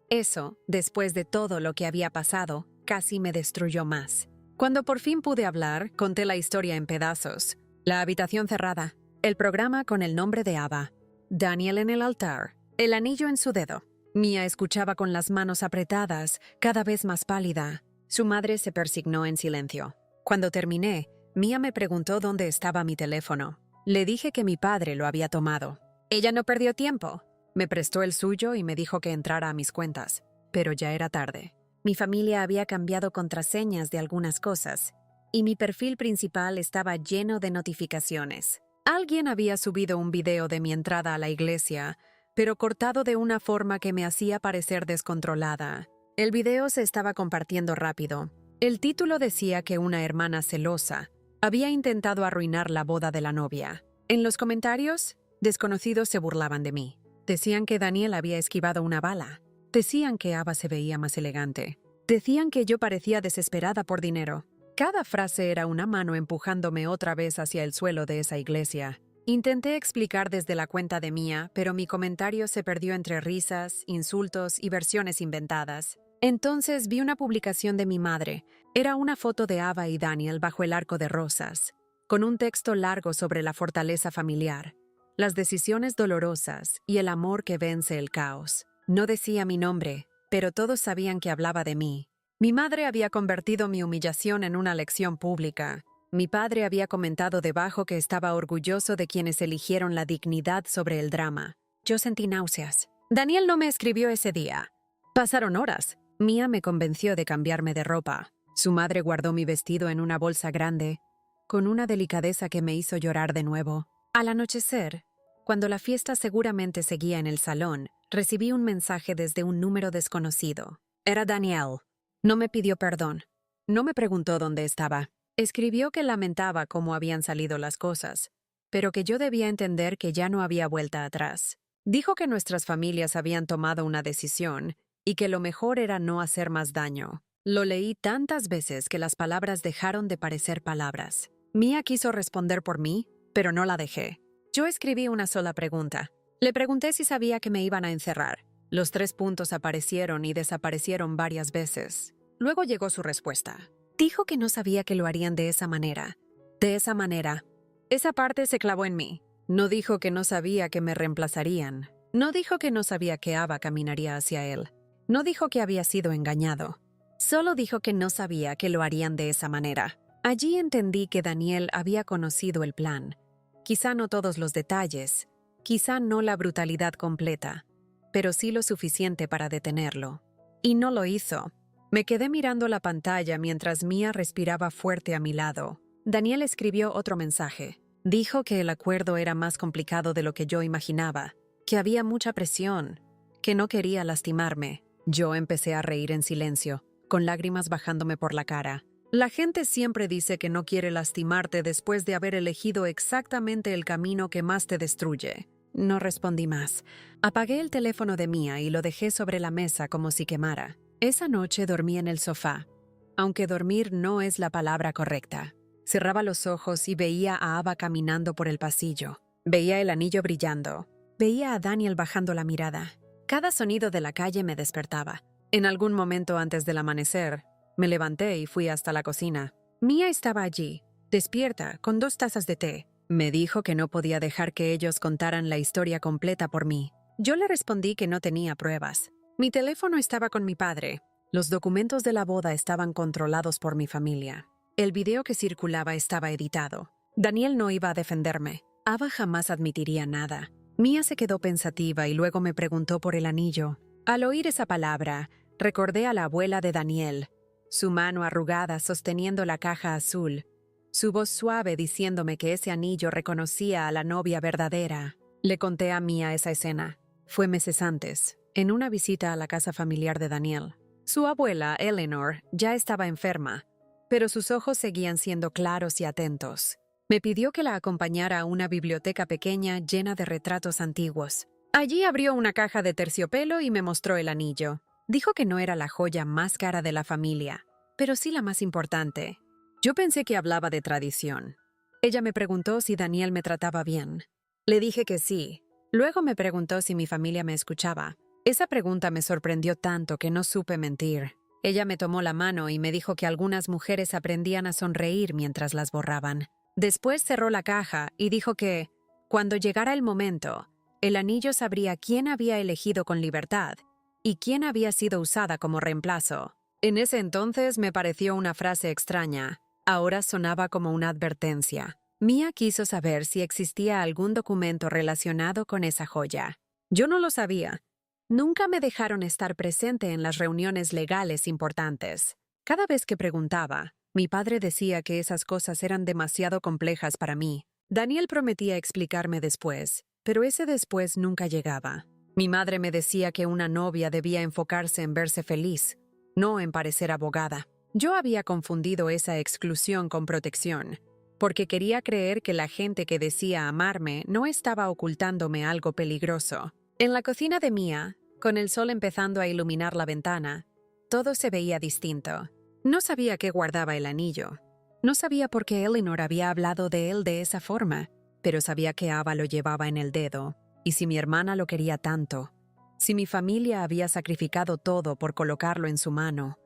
Eso, después de todo lo que había pasado, casi me destruyó más. Cuando por fin pude hablar, conté la historia en pedazos. La habitación cerrada, el programa con el nombre de Ava, Daniel en el altar, el anillo en su dedo. Mia escuchaba con las manos apretadas, cada vez más pálida. Su madre se persignó en silencio. Cuando terminé, Mia me preguntó dónde estaba mi teléfono. Le dije que mi padre lo había tomado. Ella no perdió tiempo. Me prestó el suyo y me dijo que entrara a mis cuentas. Pero ya era tarde. Mi familia había cambiado contraseñas de algunas cosas, y mi perfil principal estaba lleno de notificaciones. Alguien había subido un video de mi entrada a la iglesia, pero cortado de una forma que me hacía parecer descontrolada. El video se estaba compartiendo rápido. El título decía que una hermana celosa había intentado arruinar la boda de la novia. En los comentarios, desconocidos se burlaban de mí. Decían que Daniel había esquivado una bala. Decían que Ava se veía más elegante. Decían que yo parecía desesperada por dinero. Cada frase era una mano empujándome otra vez hacia el suelo de esa iglesia. Intenté explicar desde la cuenta de Mia, pero mi comentario se perdió entre risas, insultos y versiones inventadas. Entonces vi una publicación de mi madre. Era una foto de Ava y Daniel bajo el arco de rosas, con un texto largo sobre la fortaleza familiar, las decisiones dolorosas y el amor que vence el caos. No decía mi nombre, pero todos sabían que hablaba de mí. Mi madre había convertido mi humillación en una lección pública. Mi padre había comentado debajo que estaba orgulloso de quienes eligieron la dignidad sobre el drama. Yo sentí náuseas. Daniel no me escribió ese día. Pasaron horas. Mia me convenció de cambiarme de ropa. Su madre guardó mi vestido en una bolsa grande. con una delicadeza que me hizo llorar de nuevo. Al anochecer, cuando la fiesta seguramente seguía en el salón, recibí un mensaje desde un número desconocido. Era Daniel. No me pidió perdón. No me preguntó dónde estaba. Escribió que lamentaba cómo habían salido las cosas, pero que yo debía entender que ya no había vuelta atrás. Dijo que nuestras familias habían tomado una decisión y que lo mejor era no hacer más daño. Lo leí tantas veces que las palabras dejaron de parecer palabras. Mia quiso responder por mí, pero no la dejé. Yo escribí una sola pregunta. Le pregunté si sabía que me iban a encerrar. Los 3 puntos aparecieron y desaparecieron varias veces. Luego llegó su respuesta. Dijo que no sabía que lo harían de esa manera. De esa manera. Esa parte se clavó en mí. No dijo que no sabía que me reemplazarían. No dijo que no sabía que Ava caminaría hacia él. No dijo que había sido engañado. Solo dijo que no sabía que lo harían de esa manera. Allí entendí que Daniel había conocido el plan. Quizá no todos los detalles, quizá no la brutalidad completa, pero sí lo suficiente para detenerlo. Y no lo hizo. Me quedé mirando la pantalla mientras Mia respiraba fuerte a mi lado. Daniel escribió otro mensaje. Dijo que el acuerdo era más complicado de lo que yo imaginaba, que había mucha presión, que no quería lastimarme. Yo empecé a reír en silencio, con lágrimas bajándome por la cara. La gente siempre dice que no quiere lastimarte después de haber elegido exactamente el camino que más te destruye. No respondí más. Apagué el teléfono de Mia y lo dejé sobre la mesa como si quemara. Esa noche dormí en el sofá, aunque dormir no es la palabra correcta. Cerraba los ojos y veía a Ava caminando por el pasillo. Veía el anillo brillando. Veía a Daniel bajando la mirada. Cada sonido de la calle me despertaba. En algún momento antes del amanecer, me levanté y fui hasta la cocina. Mia estaba allí, despierta, con 2 tazas de té. Me dijo que no podía dejar que ellos contaran la historia completa por mí. Yo le respondí que no tenía pruebas. Mi teléfono estaba con mi padre. Los documentos de la boda estaban controlados por mi familia. El video que circulaba estaba editado. Daniel no iba a defenderme. Ava jamás admitiría nada. Mia se quedó pensativa y luego me preguntó por el anillo. Al oír esa palabra, recordé a la abuela de Daniel, su mano arrugada sosteniendo la caja azul, su voz suave diciéndome que ese anillo reconocía a la novia verdadera. Le conté a Mia esa escena. Fue meses antes, en una visita a la casa familiar de Daniel. Su abuela, Eleanor, ya estaba enferma, pero sus ojos seguían siendo claros y atentos. Me pidió que la acompañara a una biblioteca pequeña llena de retratos antiguos. Allí abrió una caja de terciopelo y me mostró el anillo. Dijo que no era la joya más cara de la familia, pero sí la más importante. Yo pensé que hablaba de tradición. Ella me preguntó si Daniel me trataba bien. Le dije que sí. Luego me preguntó si mi familia me escuchaba. Esa pregunta me sorprendió tanto que no supe mentir. Ella me tomó la mano y me dijo que algunas mujeres aprendían a sonreír mientras las borraban. Después cerró la caja y dijo que, cuando llegara el momento, el anillo sabría quién había elegido con libertad y quién había sido usada como reemplazo. En ese entonces me pareció una frase extraña. Ahora sonaba como una advertencia. Mia quiso saber si existía algún documento relacionado con esa joya. Yo no lo sabía. Nunca me dejaron estar presente en las reuniones legales importantes. Cada vez que preguntaba, mi padre decía que esas cosas eran demasiado complejas para mí. Daniel prometía explicarme después, pero ese después nunca llegaba. Mi madre me decía que una novia debía enfocarse en verse feliz, no en parecer abogada. Yo había confundido esa exclusión con protección, porque quería creer que la gente que decía amarme no estaba ocultándome algo peligroso. En la cocina de Mia, con el sol empezando a iluminar la ventana, todo se veía distinto. No sabía qué guardaba el anillo. No sabía por qué Eleanor había hablado de él de esa forma, pero sabía que Ava lo llevaba en el dedo, y si mi hermana lo quería tanto, si mi familia había sacrificado todo por colocarlo en su mano,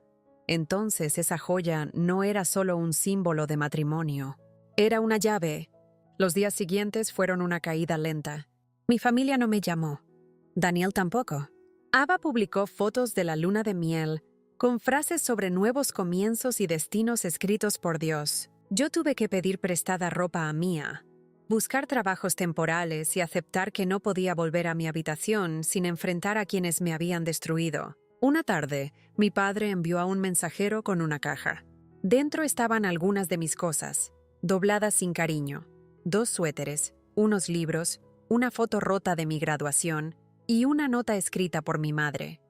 entonces esa joya no era solo un símbolo de matrimonio. Era una llave. Los días siguientes fueron una caída lenta. Mi familia no me llamó. Daniel tampoco. Ava publicó fotos de la luna de miel con frases sobre nuevos comienzos y destinos escritos por Dios. Yo tuve que pedir prestada ropa a Mia, buscar trabajos temporales y aceptar que no podía volver a mi habitación sin enfrentar a quienes me habían destruido. Una tarde, mi padre envió a un mensajero con una caja. Dentro estaban algunas de mis cosas. dobladas sin cariño, 2 suéteres, unos libros, una foto rota de mi graduación y una nota escrita por mi madre.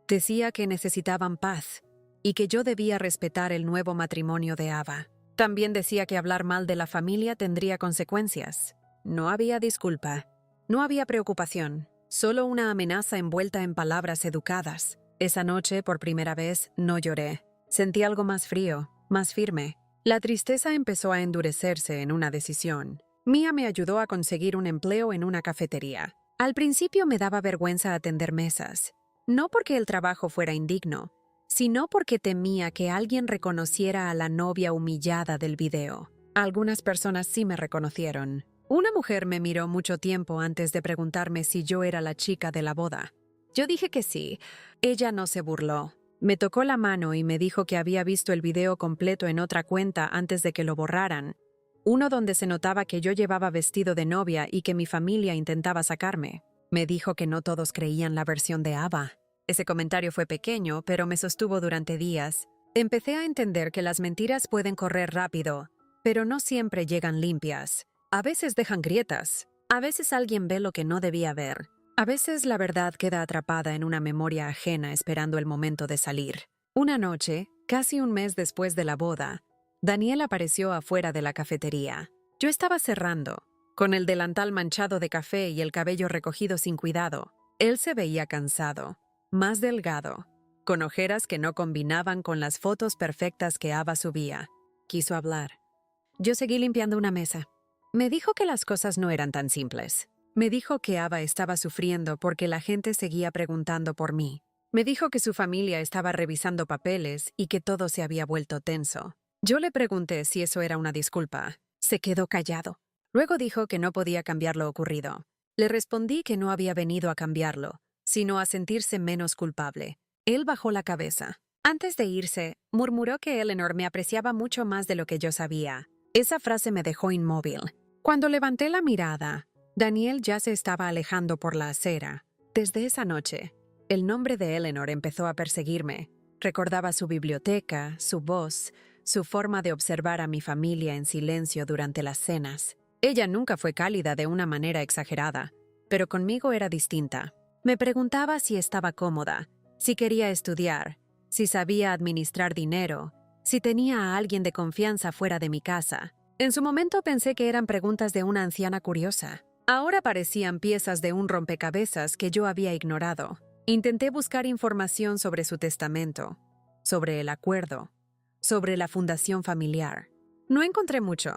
Decía que necesitaban paz y que yo debía respetar el nuevo matrimonio de Ava. También decía que hablar mal de la familia tendría consecuencias. No había disculpa, no había preocupación, solo una amenaza envuelta en palabras educadas. Esa noche, por primera vez, no lloré. Sentí algo más frío, más firme. La tristeza empezó a endurecerse en una decisión. Mia me ayudó a conseguir un empleo en una cafetería. Al principio me daba vergüenza atender mesas. No porque el trabajo fuera indigno, sino porque temía que alguien reconociera a la novia humillada del video. Algunas personas sí me reconocieron. Una mujer me miró mucho tiempo antes de preguntarme si yo era la chica de la boda. Yo dije que sí. Ella no se burló. Me tocó la mano y me dijo que había visto el video completo en otra cuenta antes de que lo borraran. Uno donde se notaba que yo llevaba vestido de novia y que mi familia intentaba sacarme. Me dijo que no todos creían la versión de Ava. Ese comentario fue pequeño, pero me sostuvo durante días. Empecé a entender que las mentiras pueden correr rápido, pero no siempre llegan limpias. A veces dejan grietas. A veces alguien ve lo que no debía ver. A veces la verdad queda atrapada en una memoria ajena esperando el momento de salir. Una noche, casi un mes después de la boda, Daniel apareció afuera de la cafetería. Yo estaba cerrando, con el delantal manchado de café y el cabello recogido sin cuidado. Él se veía cansado, más delgado, con ojeras que no combinaban con las fotos perfectas que Ava subía. Quiso hablar. Yo seguí limpiando una mesa. Me dijo que las cosas no eran tan simples. Me dijo que Ava estaba sufriendo porque la gente seguía preguntando por mí. Me dijo que su familia estaba revisando papeles y que todo se había vuelto tenso. Yo le pregunté si eso era una disculpa. Se quedó callado. Luego dijo que no podía cambiar lo ocurrido. Le respondí que no había venido a cambiarlo, sino a sentirse menos culpable. Él bajó la cabeza. Antes de irse, murmuró que Eleanor me apreciaba mucho más de lo que yo sabía. Esa frase me dejó inmóvil. Cuando levanté la mirada, Daniel ya se estaba alejando por la acera. Desde esa noche, el nombre de Eleanor empezó a perseguirme. Recordaba su biblioteca, su voz, su forma de observar a mi familia en silencio durante las cenas. Ella nunca fue cálida de una manera exagerada, pero conmigo era distinta. Me preguntaba si estaba cómoda, si quería estudiar, si sabía administrar dinero, si tenía a alguien de confianza fuera de mi casa. En su momento pensé que eran preguntas de una anciana curiosa. Ahora parecían piezas de un rompecabezas que yo había ignorado. Intenté buscar información sobre su testamento, sobre el acuerdo, sobre la fundación familiar. No encontré mucho.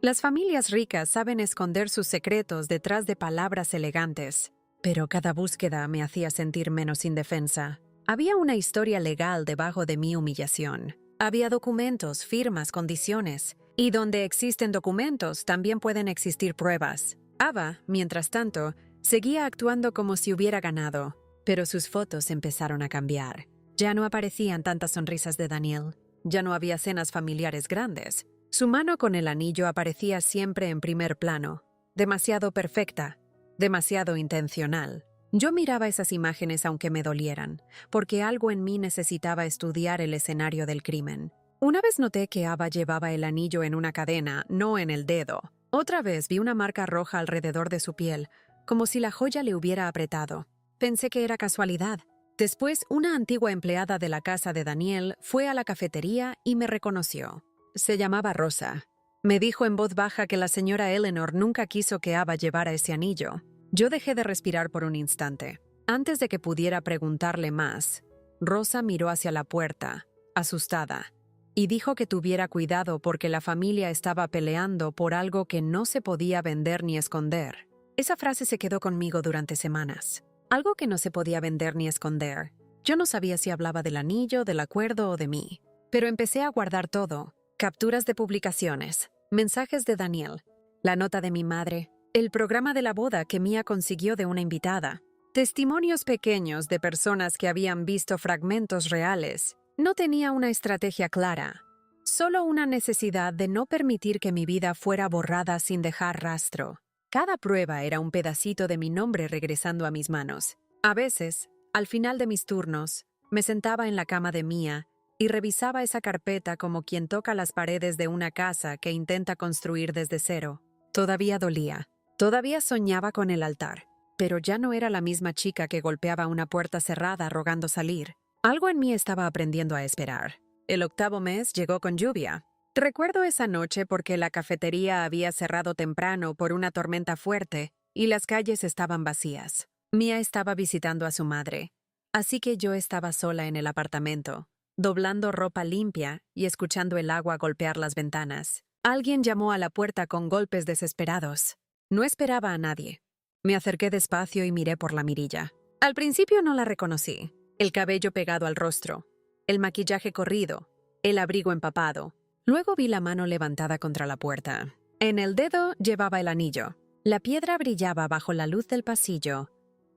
Las familias ricas saben esconder sus secretos detrás de palabras elegantes, pero cada búsqueda me hacía sentir menos indefensa. Había una historia legal debajo de mi humillación. Había documentos, firmas, condiciones, y donde existen documentos también pueden existir pruebas. Ava, mientras tanto, seguía actuando como si hubiera ganado, pero sus fotos empezaron a cambiar. Ya no aparecían tantas sonrisas de Daniel. Ya no había cenas familiares grandes. Su mano con el anillo aparecía siempre en primer plano. Demasiado perfecta, demasiado intencional. Yo miraba esas imágenes aunque me dolieran, porque algo en mí necesitaba estudiar el escenario del crimen. Una vez noté que Ava llevaba el anillo en una cadena, no en el dedo. Otra vez vi una marca roja alrededor de su piel, como si la joya le hubiera apretado. Pensé que era casualidad. Después, una antigua empleada de la casa de Daniel fue a la cafetería y me reconoció. Se llamaba Rosa. Me dijo en voz baja que la señora Eleanor nunca quiso que Ava llevara ese anillo. Yo dejé de respirar por un instante. Antes de que pudiera preguntarle más, Rosa miró hacia la puerta, asustada, y dijo que tuviera cuidado porque la familia estaba peleando por algo que no se podía vender ni esconder. Esa frase se quedó conmigo durante semanas. Algo que no se podía vender ni esconder. Yo no sabía si hablaba del anillo, del acuerdo o de mí. Pero empecé a guardar todo. Capturas de publicaciones, mensajes de Daniel, la nota de mi madre, el programa de la boda que Mia consiguió de una invitada, testimonios pequeños de personas que habían visto fragmentos reales. No tenía una estrategia clara, solo una necesidad de no permitir que mi vida fuera borrada sin dejar rastro. Cada prueba era un pedacito de mi nombre regresando a mis manos. A veces, al final de mis turnos, me sentaba en la cama de Mia y revisaba esa carpeta como quien toca las paredes de una casa que intenta construir desde cero. Todavía dolía. Todavía soñaba con el altar. Pero ya no era la misma chica que golpeaba una puerta cerrada rogando salir. Algo en mí estaba aprendiendo a esperar. El 8º mes llegó con lluvia. Recuerdo esa noche porque la cafetería había cerrado temprano por una tormenta fuerte y las calles estaban vacías. Mia estaba visitando a su madre, así que yo estaba sola en el apartamento, doblando ropa limpia y escuchando el agua golpear las ventanas. Alguien llamó a la puerta con golpes desesperados. No esperaba a nadie. Me acerqué despacio y miré por la mirilla. Al principio no la reconocí. El cabello pegado al rostro, el maquillaje corrido, el abrigo empapado. Luego vi la mano levantada contra la puerta. En el dedo llevaba el anillo. La piedra brillaba bajo la luz del pasillo,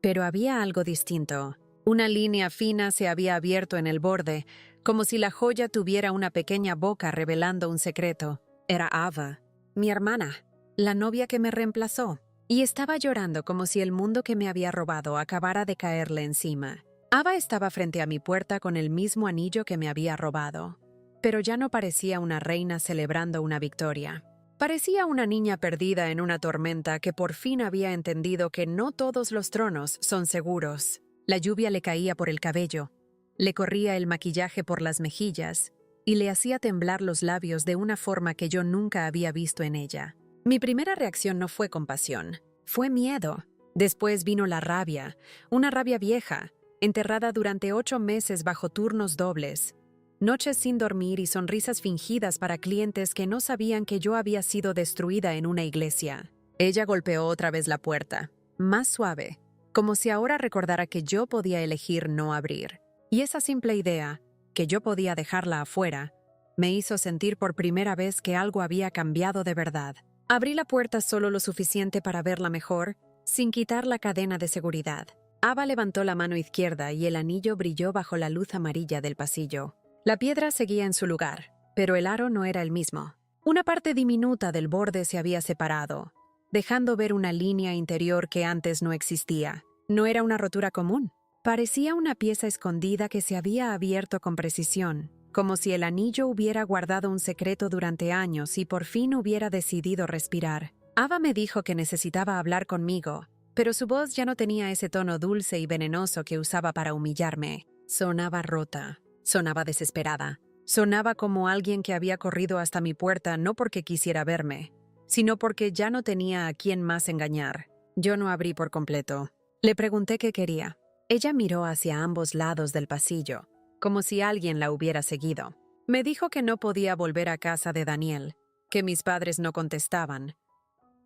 pero había algo distinto. Una línea fina se había abierto en el borde, como si la joya tuviera una pequeña boca revelando un secreto. Era Ava, mi hermana, la novia que me reemplazó, y estaba llorando como si el mundo que me había robado acabara de caerle encima. Ava estaba frente a mi puerta con el mismo anillo que me había robado, pero ya no parecía una reina celebrando una victoria. Parecía una niña perdida en una tormenta que por fin había entendido que no todos los tronos son seguros. La lluvia le caía por el cabello, le corría el maquillaje por las mejillas y le hacía temblar los labios de una forma que yo nunca había visto en ella. Mi primera reacción no fue compasión, fue miedo. Después vino la rabia, una rabia vieja, enterrada durante 8 meses bajo turnos dobles. Noches sin dormir y sonrisas fingidas para clientes que no sabían que yo había sido destruida en una iglesia. Ella golpeó otra vez la puerta, más suave, como si ahora recordara que yo podía elegir no abrir. Y esa simple idea, que yo podía dejarla afuera, me hizo sentir por primera vez que algo había cambiado de verdad. Abrí la puerta solo lo suficiente para verla mejor, sin quitar la cadena de seguridad. Ava levantó la mano izquierda y el anillo brilló bajo la luz amarilla del pasillo. La piedra seguía en su lugar, pero el aro no era el mismo. Una parte diminuta del borde se había separado, dejando ver una línea interior que antes no existía. No era una rotura común. Parecía una pieza escondida que se había abierto con precisión, como si el anillo hubiera guardado un secreto durante años y por fin hubiera decidido respirar. Ava me dijo que necesitaba hablar conmigo, pero su voz ya no tenía ese tono dulce y venenoso que usaba para humillarme. Sonaba rota. Sonaba desesperada. Sonaba como alguien que había corrido hasta mi puerta no porque quisiera verme, sino porque ya no tenía a quién más engañar. Yo no abrí por completo. Le pregunté qué quería. Ella miró hacia ambos lados del pasillo, como si alguien la hubiera seguido. Me dijo que no podía volver a casa de Daniel, que mis padres no contestaban,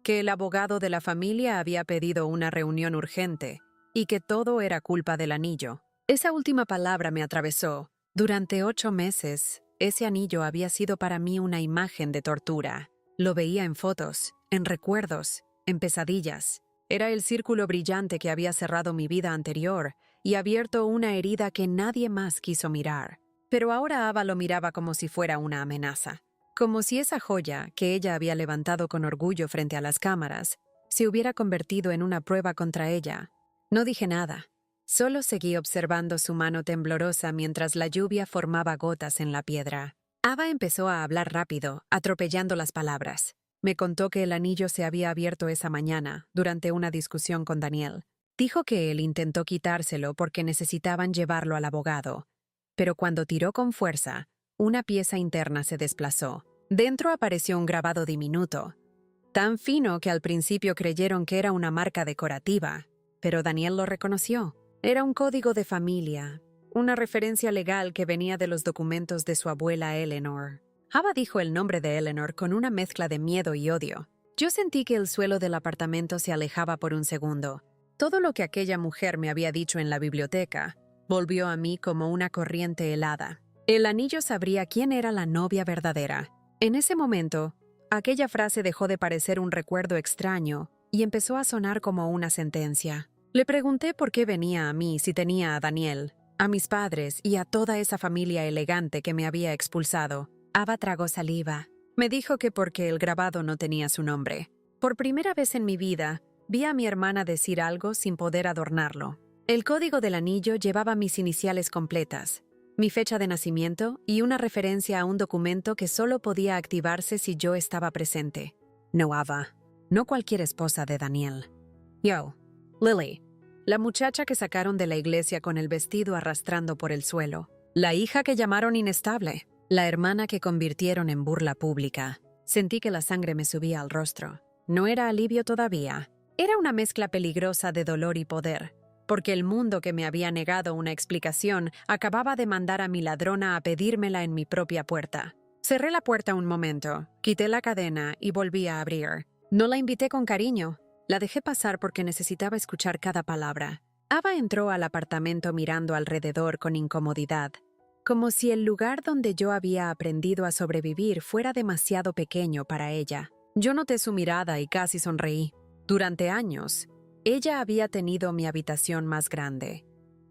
que el abogado de la familia había pedido una reunión urgente y que todo era culpa del anillo. Esa última palabra me atravesó. Durante 8 meses, ese anillo había sido para mí una imagen de tortura. Lo veía en fotos, en recuerdos, en pesadillas. Era el círculo brillante que había cerrado mi vida anterior y abierto una herida que nadie más quiso mirar. Pero ahora Ava lo miraba como si fuera una amenaza. Como si esa joya, que ella había levantado con orgullo frente a las cámaras, se hubiera convertido en una prueba contra ella. No dije nada. Solo seguí observando su mano temblorosa mientras la lluvia formaba gotas en la piedra. Ava empezó a hablar rápido, atropellando las palabras. Me contó que el anillo se había abierto esa mañana, durante una discusión con Daniel. Dijo que él intentó quitárselo porque necesitaban llevarlo al abogado. Pero cuando tiró con fuerza, una pieza interna se desplazó. Dentro apareció un grabado diminuto, tan fino que al principio creyeron que era una marca decorativa, pero Daniel lo reconoció. Era un código de familia, una referencia legal que venía de los documentos de su abuela Eleanor. Ava dijo el nombre de Eleanor con una mezcla de miedo y odio. Yo sentí que el suelo del apartamento se alejaba por un segundo. Todo lo que aquella mujer me había dicho en la biblioteca volvió a mí como una corriente helada. El anillo sabría quién era la novia verdadera. En ese momento, aquella frase dejó de parecer un recuerdo extraño y empezó a sonar como una sentencia. Le pregunté por qué venía a mí si tenía a Daniel, a mis padres y a toda esa familia elegante que me había expulsado. Ava tragó saliva. Me dijo que porque el grabado no tenía su nombre. Por primera vez en mi vida, vi a mi hermana decir algo sin poder adornarlo. El código del anillo llevaba mis iniciales completas, mi fecha de nacimiento y una referencia a un documento que solo podía activarse si yo estaba presente. No Ava, no cualquier esposa de Daniel. Yo, Lily, la muchacha que sacaron de la iglesia con el vestido arrastrando por el suelo, la hija que llamaron inestable, la hermana que convirtieron en burla pública. Sentí que la sangre me subía al rostro. No era alivio todavía. Era una mezcla peligrosa de dolor y poder, porque el mundo que me había negado una explicación acababa de mandar a mi ladrona a pedírmela en mi propia puerta. Cerré la puerta un momento, quité la cadena y volví a abrir. No la invité con cariño. La dejé pasar porque necesitaba escuchar cada palabra. Ava entró al apartamento mirando alrededor con incomodidad, como si el lugar donde yo había aprendido a sobrevivir fuera demasiado pequeño para ella. Yo noté su mirada y casi sonreí. Durante años, ella había tenido mi habitación más grande,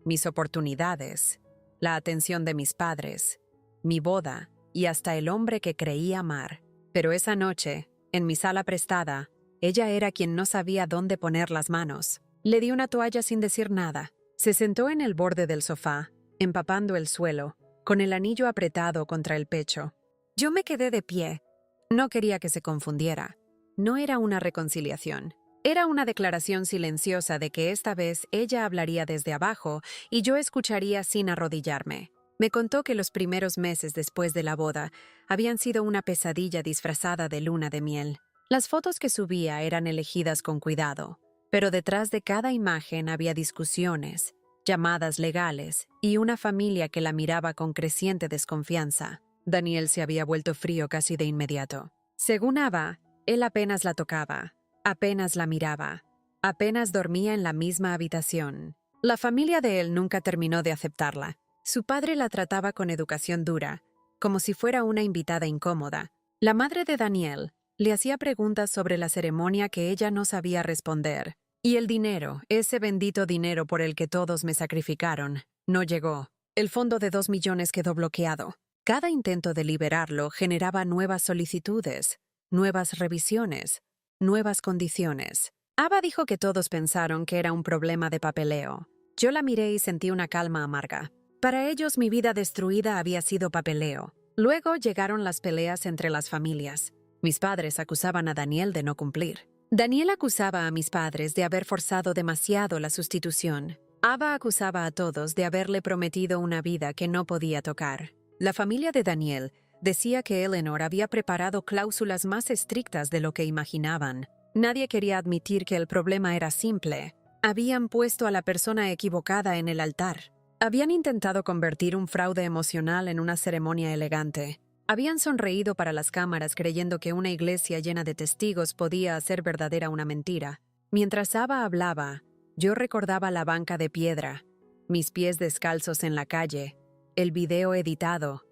mis oportunidades, la atención de mis padres, mi boda y hasta el hombre que creí amar. Pero esa noche, en mi sala prestada, ella era quien no sabía dónde poner las manos. Le di una toalla sin decir nada. Se sentó en el borde del sofá, empapando el suelo, con el anillo apretado contra el pecho. Yo me quedé de pie. No quería que se confundiera. No era una reconciliación. Era una declaración silenciosa de que esta vez ella hablaría desde abajo y yo escucharía sin arrodillarme. Me contó que los primeros meses después de la boda habían sido una pesadilla disfrazada de luna de miel. Las fotos que subía eran elegidas con cuidado, pero detrás de cada imagen había discusiones, llamadas legales y una familia que la miraba con creciente desconfianza. Daniel se había vuelto frío casi de inmediato. Según Ava, él apenas la tocaba, apenas la miraba, apenas dormía en la misma habitación. La familia de él nunca terminó de aceptarla. Su padre la trataba con educación dura, como si fuera una invitada incómoda. La madre de Daniel le hacía preguntas sobre la ceremonia que ella no sabía responder. Y el dinero, ese bendito dinero por el que todos me sacrificaron, no llegó. El fondo de 2 millones quedó bloqueado. Cada intento de liberarlo generaba nuevas solicitudes, nuevas revisiones, nuevas condiciones. Ava dijo que todos pensaron que era un problema de papeleo. Yo la miré y sentí una calma amarga. Para ellos mi vida destruida había sido papeleo. Luego llegaron las peleas entre las familias. Mis padres acusaban a Daniel de no cumplir. Daniel acusaba a mis padres de haber forzado demasiado la sustitución. Ava acusaba a todos de haberle prometido una vida que no podía tocar. La familia de Daniel decía que Eleanor había preparado cláusulas más estrictas de lo que imaginaban. Nadie quería admitir que el problema era simple. Habían puesto a la persona equivocada en el altar. Habían intentado convertir un fraude emocional en una ceremonia elegante. Habían sonreído para las cámaras creyendo que una iglesia llena de testigos podía hacer verdadera una mentira. Mientras Ava hablaba, yo recordaba la banca de piedra, mis pies descalzos en la calle, el video editado,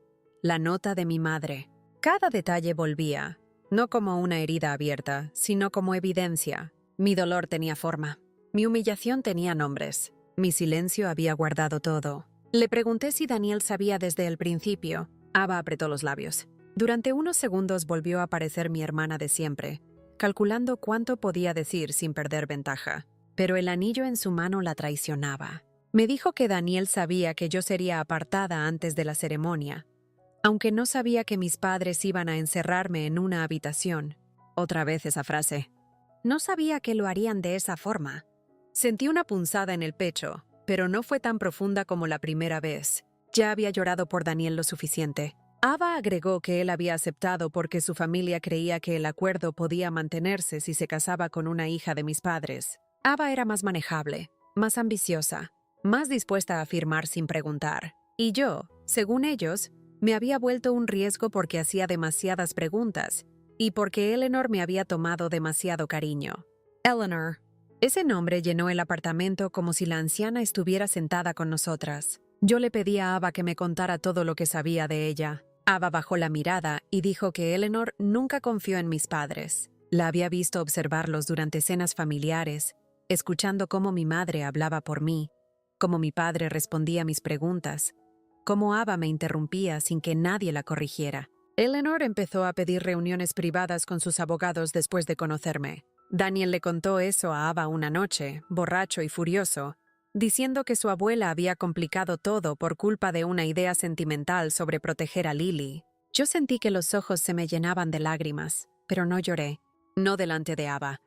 la nota de mi madre. Cada detalle volvía, no como una herida abierta, sino como evidencia. Mi dolor tenía forma. Mi humillación tenía nombres. Mi silencio había guardado todo. Le pregunté si Daniel sabía desde el principio. Ava apretó los labios. Durante unos segundos volvió a aparecer mi hermana de siempre, calculando cuánto podía decir sin perder ventaja. Pero el anillo en su mano la traicionaba. Me dijo que Daniel sabía que yo sería apartada antes de la ceremonia, aunque no sabía que mis padres iban a encerrarme en una habitación. Otra vez esa frase. No sabía que lo harían de esa forma. Sentí una punzada en el pecho, pero no fue tan profunda como la primera vez. Ya había llorado por Daniel lo suficiente. Ava agregó que él había aceptado porque su familia creía que el acuerdo podía mantenerse si se casaba con una hija de mis padres. Ava era más manejable, más ambiciosa, más dispuesta a firmar sin preguntar. Y yo, según ellos, me había vuelto un riesgo porque hacía demasiadas preguntas y porque Eleanor me había tomado demasiado cariño. Eleanor. Ese nombre llenó el apartamento como si la anciana estuviera sentada con nosotras. Yo le pedí a Ava que me contara todo lo que sabía de ella. Ava bajó la mirada y dijo que Eleanor nunca confió en mis padres. La había visto observarlos durante cenas familiares, escuchando cómo mi madre hablaba por mí, cómo mi padre respondía a mis preguntas, cómo Ava me interrumpía sin que nadie la corrigiera. Eleanor empezó a pedir reuniones privadas con sus abogados después de conocerme. Daniel le contó eso a Ava una noche, borracho y furioso, diciendo que su abuela había complicado todo por culpa de una idea sentimental sobre proteger a Lily. Yo sentí que los ojos se me llenaban de lágrimas, pero no lloré, no delante de Ava.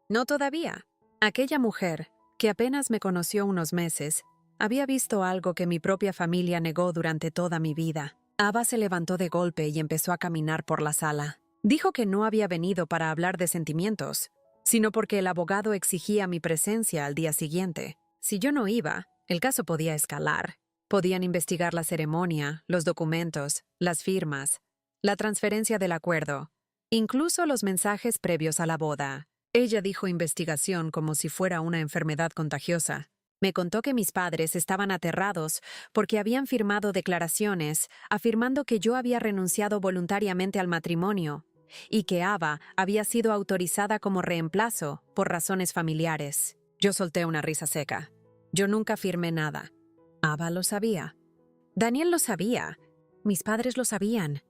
No todavía. Aquella mujer, que apenas me conoció unos meses, había visto algo que mi propia familia negó durante toda mi vida. Ava se levantó de golpe y empezó a caminar por la sala. Dijo que no había venido para hablar de sentimientos, sino porque el abogado exigía mi presencia al día siguiente. Si yo no iba, el caso podía escalar. Podían investigar la ceremonia, los documentos, las firmas, la transferencia del acuerdo, incluso los mensajes previos a la boda. Ella dijo investigación como si fuera una enfermedad contagiosa. Me contó que mis padres estaban aterrados porque habían firmado declaraciones afirmando que yo había renunciado voluntariamente al matrimonio y que Ava había sido autorizada como reemplazo por razones familiares. Yo solté una risa seca. Yo nunca firmé nada. Ava lo sabía. Daniel lo sabía. Mis padres lo sabían.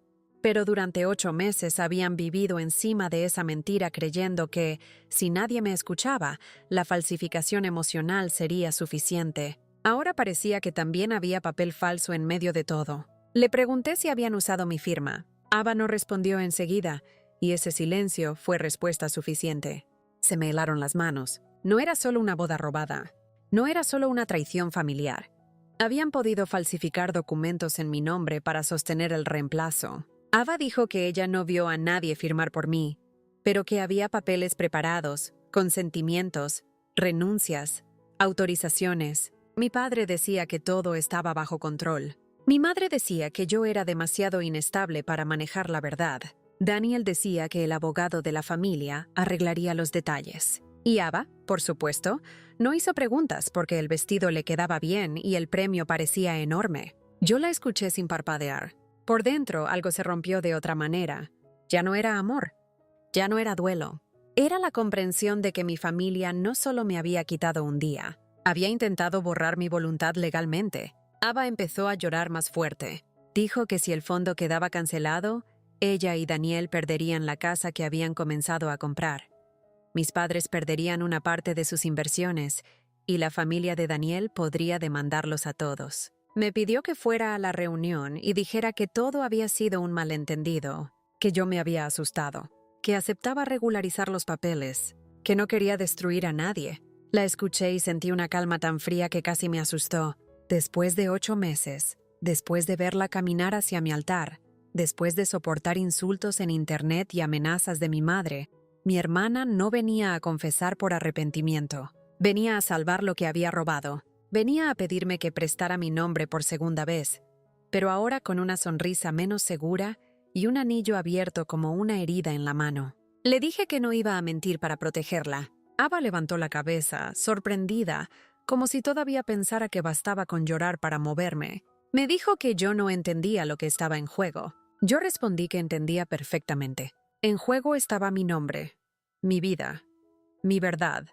Pero durante 8 meses habían vivido encima de esa mentira creyendo que, si nadie me escuchaba, la falsificación emocional sería suficiente. Ahora parecía que también había papel falso en medio de todo. Le pregunté si habían usado mi firma. Ava no respondió enseguida, y ese silencio fue respuesta suficiente. Se me helaron las manos. No era solo una boda robada. No era solo una traición familiar. Habían podido falsificar documentos en mi nombre para sostener el reemplazo. Ava dijo que ella no vio a nadie firmar por mí, pero que había papeles preparados, consentimientos, renuncias, autorizaciones. Mi padre decía que todo estaba bajo control. Mi madre decía que yo era demasiado inestable para manejar la verdad. Daniel decía que el abogado de la familia arreglaría los detalles. Y Ava, por supuesto, no hizo preguntas porque el vestido le quedaba bien y el premio parecía enorme. Yo la escuché sin parpadear. Por dentro algo se rompió de otra manera. Ya no era amor. Ya no era duelo. Era la comprensión de que mi familia no solo me había quitado un día, había intentado borrar mi voluntad legalmente. Ava empezó a llorar más fuerte. Dijo que si el fondo quedaba cancelado, ella y Daniel perderían la casa que habían comenzado a comprar. Mis padres perderían una parte de sus inversiones y la familia de Daniel podría demandarlos a todos. Me pidió que fuera a la reunión y dijera que todo había sido un malentendido, que yo me había asustado, que aceptaba regularizar los papeles, que no quería destruir a nadie. La escuché y sentí una calma tan fría que casi me asustó. Después de 8 meses, después de verla caminar hacia mi altar, después de soportar insultos en internet y amenazas de mi madre, mi hermana no venía a confesar por arrepentimiento. Venía a salvar lo que había robado. Venía a pedirme que prestara mi nombre por segunda vez, pero ahora con una sonrisa menos segura y un anillo abierto como una herida en la mano. Le dije que no iba a mentir para protegerla. Ava levantó la cabeza, sorprendida, como si todavía pensara que bastaba con llorar para moverme. Me dijo que yo no entendía lo que estaba en juego. Yo respondí que entendía perfectamente. En juego estaba mi nombre, mi vida, mi verdad,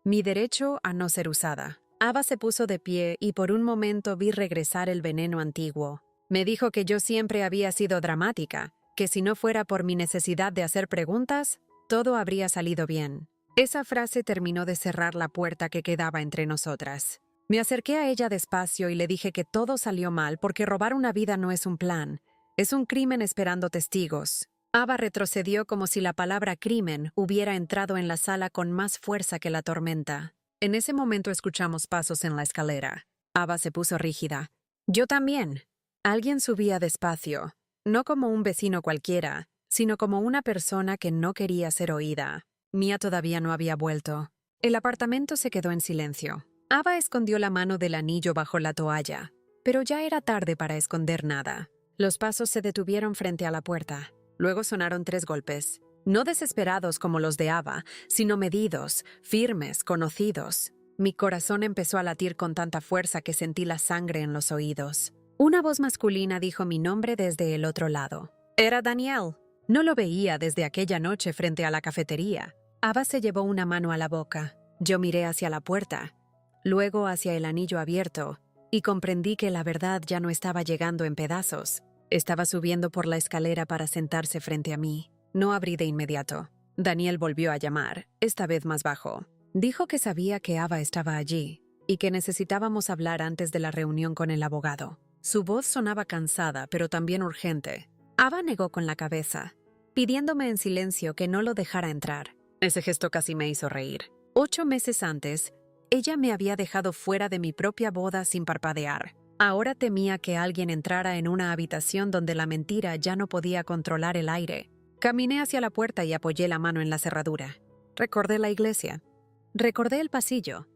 mi derecho a no ser usada. Ava se puso de pie y por un momento vi regresar el veneno antiguo. Me dijo que yo siempre había sido dramática, que si no fuera por mi necesidad de hacer preguntas, todo habría salido bien. Esa frase terminó de cerrar la puerta que quedaba entre nosotras. Me acerqué a ella despacio y le dije que todo salió mal porque robar una vida no es un plan, es un crimen esperando testigos. Ava retrocedió como si la palabra crimen hubiera entrado en la sala con más fuerza que la tormenta. En ese momento escuchamos pasos en la escalera. Ava se puso rígida. Yo también. Alguien subía despacio, no como un vecino cualquiera, sino como una persona que no quería ser oída. Mia todavía no había vuelto. El apartamento se quedó en silencio. Ava escondió la mano del anillo bajo la toalla, pero ya era tarde para esconder nada. Los pasos se detuvieron frente a la puerta. Luego sonaron 3 golpes. No desesperados como los de Ava, sino medidos, firmes, conocidos. Mi corazón empezó a latir con tanta fuerza que sentí la sangre en los oídos. Una voz masculina dijo mi nombre desde el otro lado. Era Daniel. No lo veía desde aquella noche frente a la cafetería. Ava se llevó una mano a la boca. Yo miré hacia la puerta, luego hacia el anillo abierto, y comprendí que la verdad ya no estaba llegando en pedazos. Estaba subiendo por la escalera para sentarse frente a mí. No abrí de inmediato. Daniel volvió a llamar, esta vez más bajo. Dijo que sabía que Ava estaba allí, y que necesitábamos hablar antes de la reunión con el abogado. Su voz sonaba cansada, pero también urgente. Ava negó con la cabeza, pidiéndome en silencio que no lo dejara entrar. Ese gesto casi me hizo reír. 8 meses antes, ella me había dejado fuera de mi propia boda sin parpadear. Ahora temía que alguien entrara en una habitación donde la mentira ya no podía controlar el aire. Caminé hacia la puerta y apoyé la mano en la cerradura. Recordé la iglesia. Recordé el pasillo.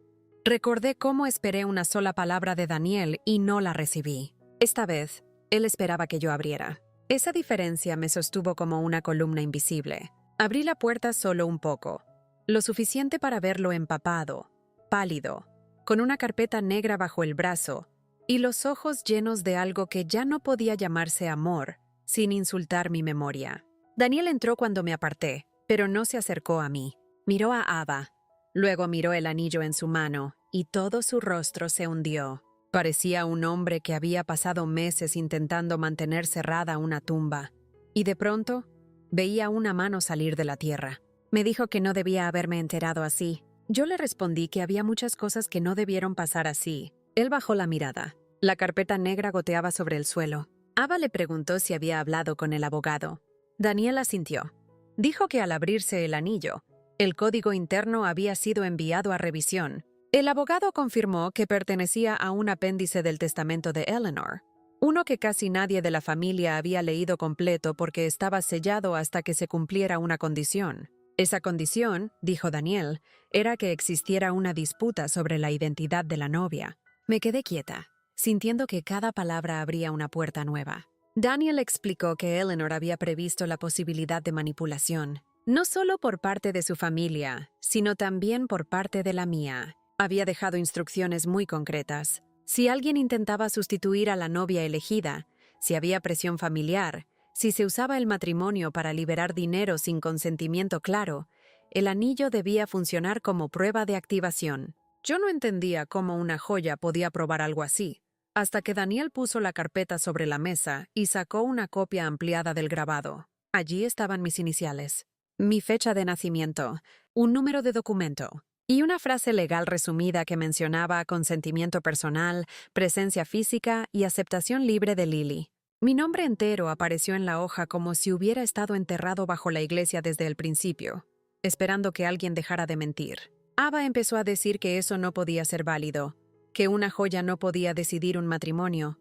Recordé cómo esperé una sola palabra de Daniel y no la recibí. Esta vez, él esperaba que yo abriera. Esa diferencia me sostuvo como una columna invisible. Abrí la puerta solo un poco, lo suficiente para verlo empapado, pálido, con una carpeta negra bajo el brazo y los ojos llenos de algo que ya no podía llamarse amor, sin insultar mi memoria. Daniel entró cuando me aparté, pero no se acercó a mí. Miró a Ava. Luego miró el anillo en su mano y todo su rostro se hundió. Parecía un hombre que había pasado meses intentando mantener cerrada una tumba. Y de pronto, veía una mano salir de la tierra. Me dijo que no debía haberme enterado así. Yo le respondí que había muchas cosas que no debieron pasar así. Él bajó la mirada. La carpeta negra goteaba sobre el suelo. Ava le preguntó si había hablado con el abogado. Daniel asintió. Dijo que al abrirse el anillo, el código interno había sido enviado a revisión. El abogado confirmó que pertenecía a un apéndice del testamento de Eleanor, uno que casi nadie de la familia había leído completo porque estaba sellado hasta que se cumpliera una condición. Esa condición, dijo Daniel, era que existiera una disputa sobre la identidad de la novia. Me quedé quieta, sintiendo que cada palabra abría una puerta nueva. Daniel explicó que Eleanor había previsto la posibilidad de manipulación, no solo por parte de su familia, sino también por parte de la mía. Había dejado instrucciones muy concretas. Si alguien intentaba sustituir a la novia elegida, si había presión familiar, si se usaba el matrimonio para liberar dinero sin consentimiento claro, el anillo debía funcionar como prueba de activación. Yo no entendía cómo una joya podía probar algo así, hasta que Daniel puso la carpeta sobre la mesa y sacó una copia ampliada del grabado. Allí estaban mis iniciales, mi fecha de nacimiento, un número de documento y una frase legal resumida que mencionaba consentimiento personal, presencia física y aceptación libre de Lily. Mi nombre entero apareció en la hoja como si hubiera estado enterrado bajo la iglesia desde el principio, esperando que alguien dejara de mentir. Ava empezó a decir que eso no podía ser válido, que una joya no podía decidir un matrimonio,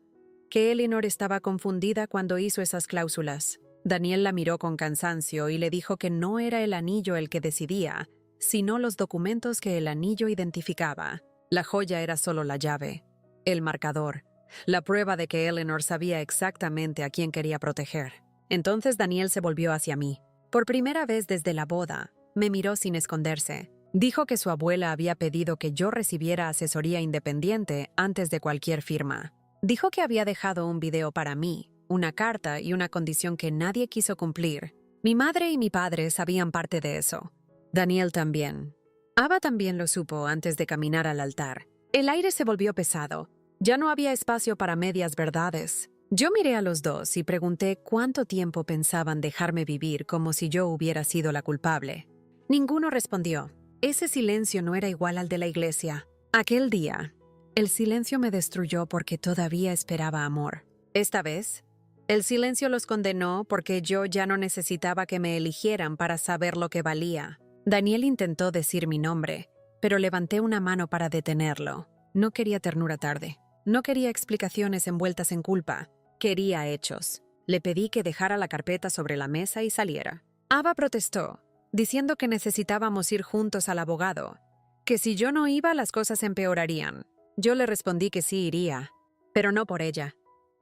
que Eleanor estaba confundida cuando hizo esas cláusulas. Daniel la miró con cansancio y le dijo que no era el anillo el que decidía, sino los documentos que el anillo identificaba. La joya era solo la llave, el marcador, la prueba de que Eleanor sabía exactamente a quién quería proteger. Entonces Daniel se volvió hacia mí. Por primera vez desde la boda, me miró sin esconderse. Dijo que su abuela había pedido que yo recibiera asesoría independiente antes de cualquier firma. Dijo que había dejado un video para mí, una carta y una condición que nadie quiso cumplir. Mi madre y mi padre sabían parte de eso. Daniel también. Ava también lo supo antes de caminar al altar. El aire se volvió pesado. Ya no había espacio para medias verdades. Yo miré a los dos y pregunté cuánto tiempo pensaban dejarme vivir como si yo hubiera sido la culpable. Ninguno respondió. Ese silencio no era igual al de la iglesia. Aquel día, el silencio me destruyó porque todavía esperaba amor. Esta vez, el silencio los condenó porque yo ya no necesitaba que me eligieran para saber lo que valía. Daniel intentó decir mi nombre, pero levanté una mano para detenerlo. No quería ternura tarde. No quería explicaciones envueltas en culpa. Quería hechos. Le pedí que dejara la carpeta sobre la mesa y saliera. Ava protestó, diciendo que necesitábamos ir juntos al abogado, que si yo no iba las cosas empeorarían. Yo le respondí que sí iría, pero no por ella,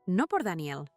no por Daniel,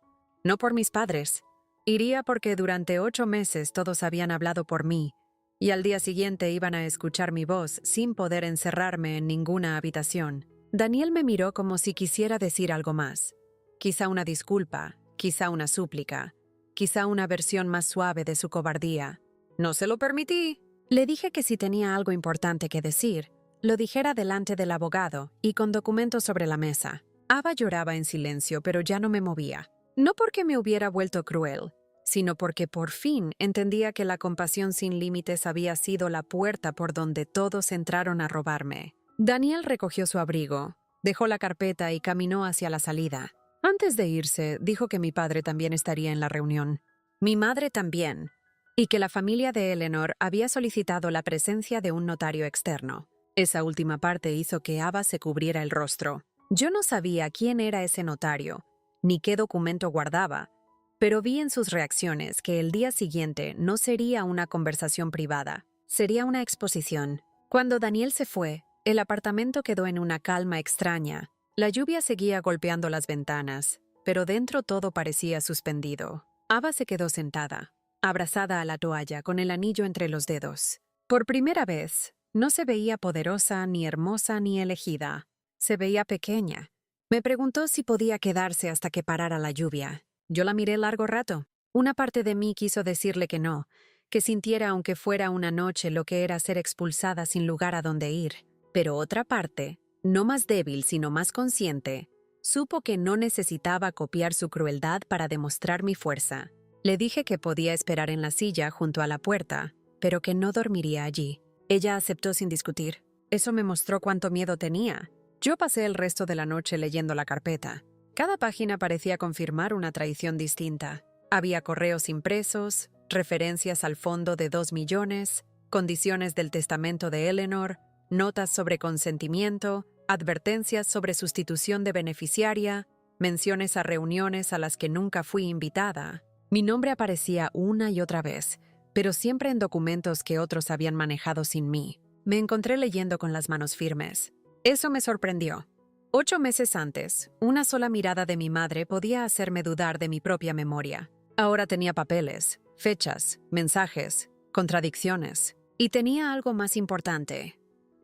no por mis padres. Iría porque durante 8 meses todos habían hablado por mí, y al día siguiente iban a escuchar mi voz sin poder encerrarme en ninguna habitación. Daniel me miró como si quisiera decir algo más. Quizá una disculpa, quizá una súplica, quizá una versión más suave de su cobardía. No se lo permití. Le dije que si tenía algo importante que decir, lo dijera delante del abogado y con documentos sobre la mesa. Ava lloraba en silencio, pero ya no me movía. No porque me hubiera vuelto cruel, sino porque por fin entendía que la compasión sin límites había sido la puerta por donde todos entraron a robarme. Daniel recogió su abrigo, dejó la carpeta y caminó hacia la salida. Antes de irse, dijo que mi padre también estaría en la reunión. Mi madre también, y que la familia de Eleanor había solicitado la presencia de un notario externo. Esa última parte hizo que Ava se cubriera el rostro. Yo no sabía quién era ese notario, ni qué documento guardaba, pero vi en sus reacciones que el día siguiente no sería una conversación privada, sería una exposición. Cuando Daniel se fue, el apartamento quedó en una calma extraña. La lluvia seguía golpeando las ventanas, pero dentro todo parecía suspendido. Ava se quedó sentada, abrazada a la toalla con el anillo entre los dedos. Por primera vez, no se veía poderosa, ni hermosa, ni elegida. Se veía pequeña. Me preguntó si podía quedarse hasta que parara la lluvia. Yo la miré largo rato. Una parte de mí quiso decirle que no, que sintiera aunque fuera una noche lo que era ser expulsada sin lugar a donde ir. Pero otra parte, no más débil sino más consciente, supo que no necesitaba copiar su crueldad para demostrar mi fuerza. Le dije que podía esperar en la silla junto a la puerta, pero que no dormiría allí. Ella aceptó sin discutir. Eso me mostró cuánto miedo tenía. Yo pasé el resto de la noche leyendo la carpeta. Cada página parecía confirmar una traición distinta. Había correos impresos, referencias al fondo de 2 millones, condiciones del testamento de Eleanor, notas sobre consentimiento, advertencias sobre sustitución de beneficiaria, menciones a reuniones a las que nunca fui invitada. Mi nombre aparecía una y otra vez, pero siempre en documentos que otros habían manejado sin mí. Me encontré leyendo con las manos firmes. Eso me sorprendió. 8 meses antes, una sola mirada de mi madre podía hacerme dudar de mi propia memoria. Ahora tenía papeles, fechas, mensajes, contradicciones. Y tenía algo más importante: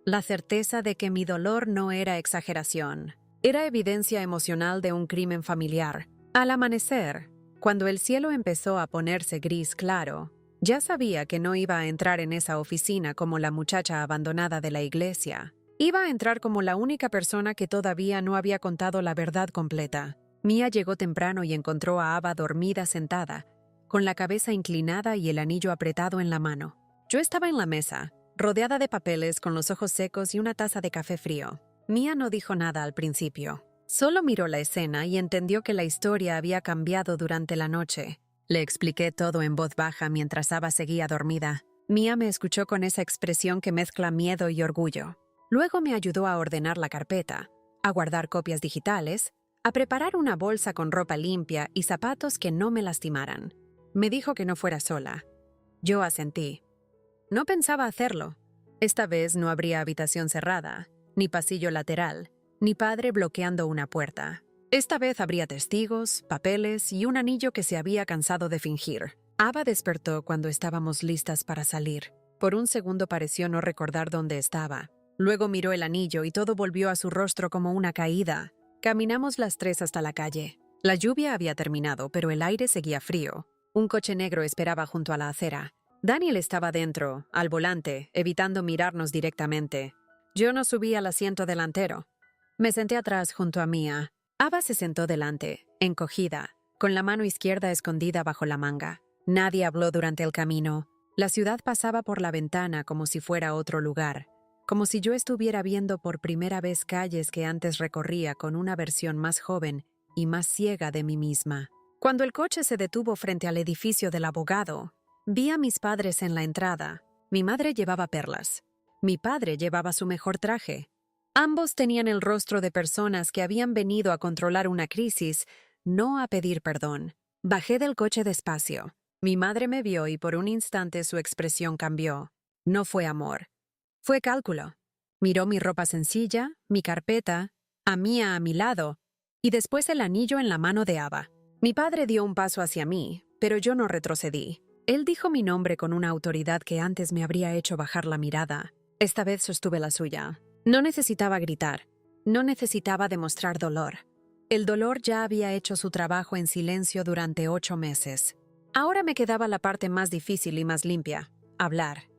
la certeza de que mi dolor no era exageración. Era evidencia emocional de un crimen familiar. Al amanecer, cuando el cielo empezó a ponerse gris claro, ya sabía que no iba a entrar en esa oficina como la muchacha abandonada de la iglesia. Iba a entrar como la única persona que todavía no había contado la verdad completa. Mia llegó temprano y encontró a Ava dormida sentada, con la cabeza inclinada y el anillo apretado en la mano. Yo estaba en la mesa, rodeada de papeles, con los ojos secos y una taza de café frío. Mia no dijo nada al principio. Solo miró la escena y entendió que la historia había cambiado durante la noche. Le expliqué todo en voz baja mientras Ava seguía dormida. Mia me escuchó con esa expresión que mezcla miedo y orgullo. Luego me ayudó a ordenar la carpeta, a guardar copias digitales, a preparar una bolsa con ropa limpia y zapatos que no me lastimaran. Me dijo que no fuera sola. Yo asentí. No pensaba hacerlo. Esta vez no habría habitación cerrada, ni pasillo lateral, ni padre bloqueando una puerta. Esta vez habría testigos, papeles y un anillo que se había cansado de fingir. Ava despertó cuando estábamos listas para salir. Por un segundo pareció no recordar dónde estaba. Luego miró el anillo y todo volvió a su rostro como una caída. Caminamos las 3 hasta la calle. La lluvia había terminado, pero el aire seguía frío. Un coche negro esperaba junto a la acera. Daniel estaba dentro, al volante, evitando mirarnos directamente. Yo no subí al asiento delantero. Me senté atrás junto a Mia. Ava se sentó delante, encogida, con la mano izquierda escondida bajo la manga. Nadie habló durante el camino. La ciudad pasaba por la ventana como si fuera otro lugar, como si yo estuviera viendo por primera vez calles que antes recorría con una versión más joven y más ciega de mí misma. Cuando el coche se detuvo frente al edificio del abogado, vi a mis padres en la entrada. Mi madre llevaba perlas. Mi padre llevaba su mejor traje. Ambos tenían el rostro de personas que habían venido a controlar una crisis, no a pedir perdón. Bajé del coche despacio. Mi madre me vio y por un instante su expresión cambió. No fue amor. Fue cálculo. Miró mi ropa sencilla, mi carpeta, a Mia a mi lado, y después el anillo en la mano de Ava. Mi padre dio un paso hacia mí, pero yo no retrocedí. Él dijo mi nombre con una autoridad que antes me habría hecho bajar la mirada. Esta vez sostuve la suya. No necesitaba gritar. No necesitaba demostrar dolor. El dolor ya había hecho su trabajo en silencio durante 8 meses. Ahora me quedaba la parte más difícil y más limpia: hablar.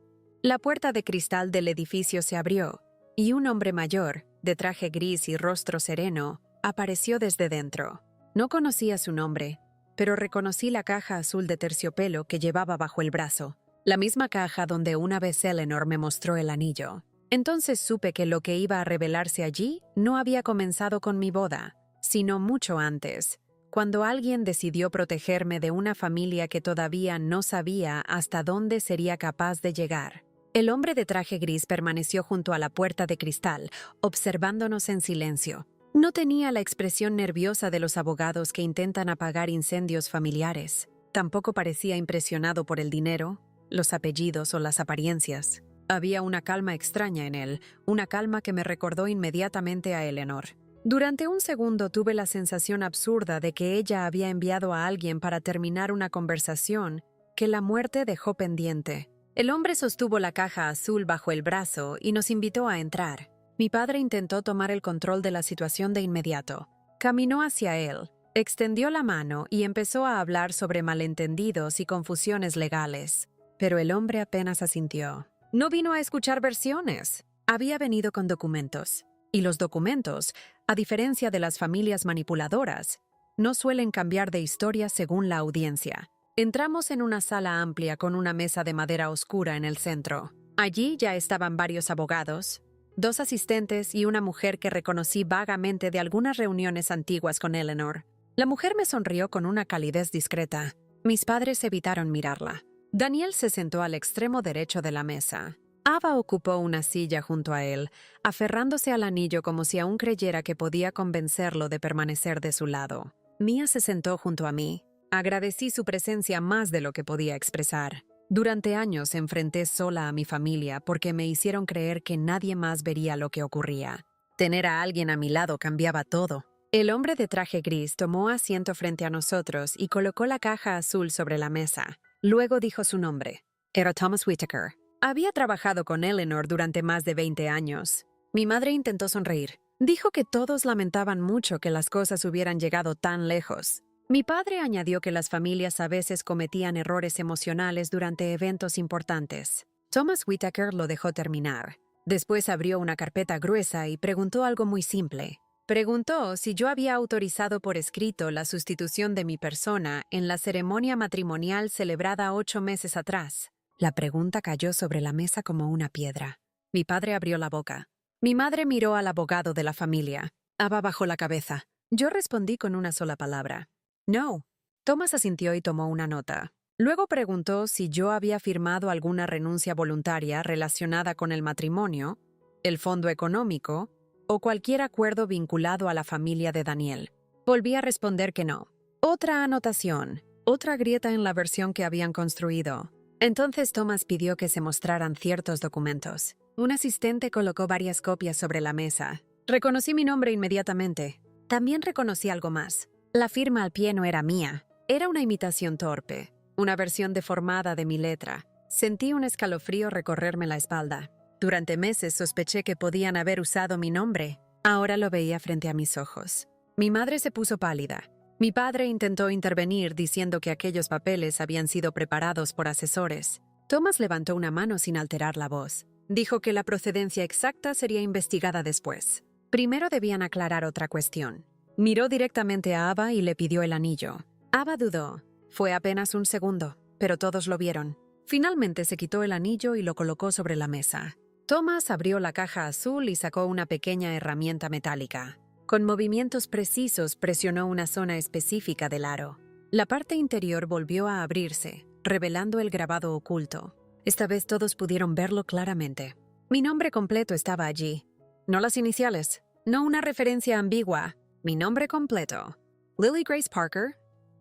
La puerta de cristal del edificio se abrió, y un hombre mayor, de traje gris y rostro sereno, apareció desde dentro. No conocía su nombre, pero reconocí la caja azul de terciopelo que llevaba bajo el brazo, la misma caja donde una vez Eleanor me mostró el anillo. Entonces supe que lo que iba a revelarse allí no había comenzado con mi boda, sino mucho antes, cuando alguien decidió protegerme de una familia que todavía no sabía hasta dónde sería capaz de llegar. El hombre de traje gris permaneció junto a la puerta de cristal, observándonos en silencio. No tenía la expresión nerviosa de los abogados que intentan apagar incendios familiares. Tampoco parecía impresionado por el dinero, los apellidos o las apariencias. Había una calma extraña en él, una calma que me recordó inmediatamente a Eleanor. Durante un segundo tuve la sensación absurda de que ella había enviado a alguien para terminar una conversación que la muerte dejó pendiente. El hombre sostuvo la caja azul bajo el brazo y nos invitó a entrar. Mi padre intentó tomar el control de la situación de inmediato. Caminó hacia él, extendió la mano y empezó a hablar sobre malentendidos y confusiones legales. Pero el hombre apenas asintió. No vino a escuchar versiones. Había venido con documentos. Y los documentos, a diferencia de las familias manipuladoras, no suelen cambiar de historia según la audiencia. Entramos en una sala amplia con una mesa de madera oscura en el centro. Allí ya estaban varios abogados, 2 asistentes y una mujer que reconocí vagamente de algunas reuniones antiguas con Eleanor. La mujer me sonrió con una calidez discreta. Mis padres evitaron mirarla. Daniel se sentó al extremo derecho de la mesa. Ava ocupó una silla junto a él, aferrándose al anillo como si aún creyera que podía convencerlo de permanecer de su lado. Mia se sentó junto a mí. Agradecí su presencia más de lo que podía expresar. Durante años enfrenté sola a mi familia porque me hicieron creer que nadie más vería lo que ocurría. Tener a alguien a mi lado cambiaba todo. El hombre de traje gris tomó asiento frente a nosotros y colocó la caja azul sobre la mesa. Luego dijo su nombre. Era Thomas Whittaker. Había trabajado con Eleanor durante más de 20 años. Mi madre intentó sonreír. Dijo que todos lamentaban mucho que las cosas hubieran llegado tan lejos. Mi padre añadió que las familias a veces cometían errores emocionales durante eventos importantes. Thomas Whittaker lo dejó terminar. Después abrió una carpeta gruesa y preguntó algo muy simple. Preguntó si yo había autorizado por escrito la sustitución de mi persona en la ceremonia matrimonial celebrada 8 meses atrás. La pregunta cayó sobre la mesa como una piedra. Mi padre abrió la boca. Mi madre miró al abogado de la familia. Ava bajó la cabeza. Yo respondí con una sola palabra. No. Thomas asintió y tomó una nota. Luego preguntó si yo había firmado alguna renuncia voluntaria relacionada con el matrimonio, el fondo económico o cualquier acuerdo vinculado a la familia de Daniel. Volví a responder que no. Otra anotación, otra grieta en la versión que habían construido. Entonces Thomas pidió que se mostraran ciertos documentos. Un asistente colocó varias copias sobre la mesa. Reconocí mi nombre inmediatamente. También reconocí algo más. La firma al pie no era mía. Era una imitación torpe, una versión deformada de mi letra. Sentí un escalofrío recorrerme la espalda. Durante meses sospeché que podían haber usado mi nombre. Ahora lo veía frente a mis ojos. Mi madre se puso pálida. Mi padre intentó intervenir diciendo que aquellos papeles habían sido preparados por asesores. Thomas levantó una mano sin alterar la voz. Dijo que la procedencia exacta sería investigada después. Primero debían aclarar otra cuestión. Miró directamente a Ava y le pidió el anillo. Ava dudó. Fue apenas un segundo, pero todos lo vieron. Finalmente se quitó el anillo y lo colocó sobre la mesa. Thomas abrió la caja azul y sacó una pequeña herramienta metálica. Con movimientos precisos presionó una zona específica del aro. La parte interior volvió a abrirse, revelando el grabado oculto. Esta vez todos pudieron verlo claramente. Mi nombre completo estaba allí. No las iniciales, no una referencia ambigua. Mi nombre completo. Lily Grace Parker.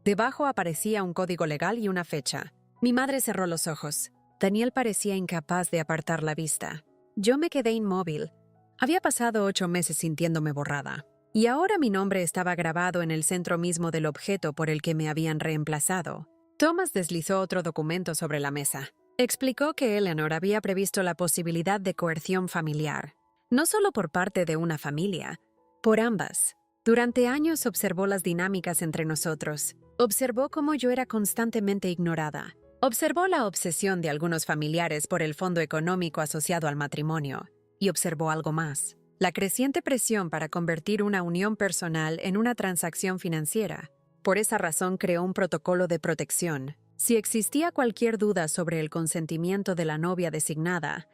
Debajo aparecía un código legal y una fecha. Mi madre cerró los ojos. Daniel parecía incapaz de apartar la vista. Yo me quedé inmóvil. Había pasado 8 meses sintiéndome borrada. Y ahora mi nombre estaba grabado en el centro mismo del objeto por el que me habían reemplazado. Thomas deslizó otro documento sobre la mesa. Explicó que Eleanor había previsto la posibilidad de coerción familiar. No solo por parte de una familia, por ambas. Durante años observó las dinámicas entre nosotros. Observó cómo yo era constantemente ignorada. Observó la obsesión de algunos familiares por el fondo económico asociado al matrimonio. Y observó algo más. La creciente presión para convertir una unión personal en una transacción financiera. Por esa razón creó un protocolo de protección. Si existía cualquier duda sobre el consentimiento de la novia designada,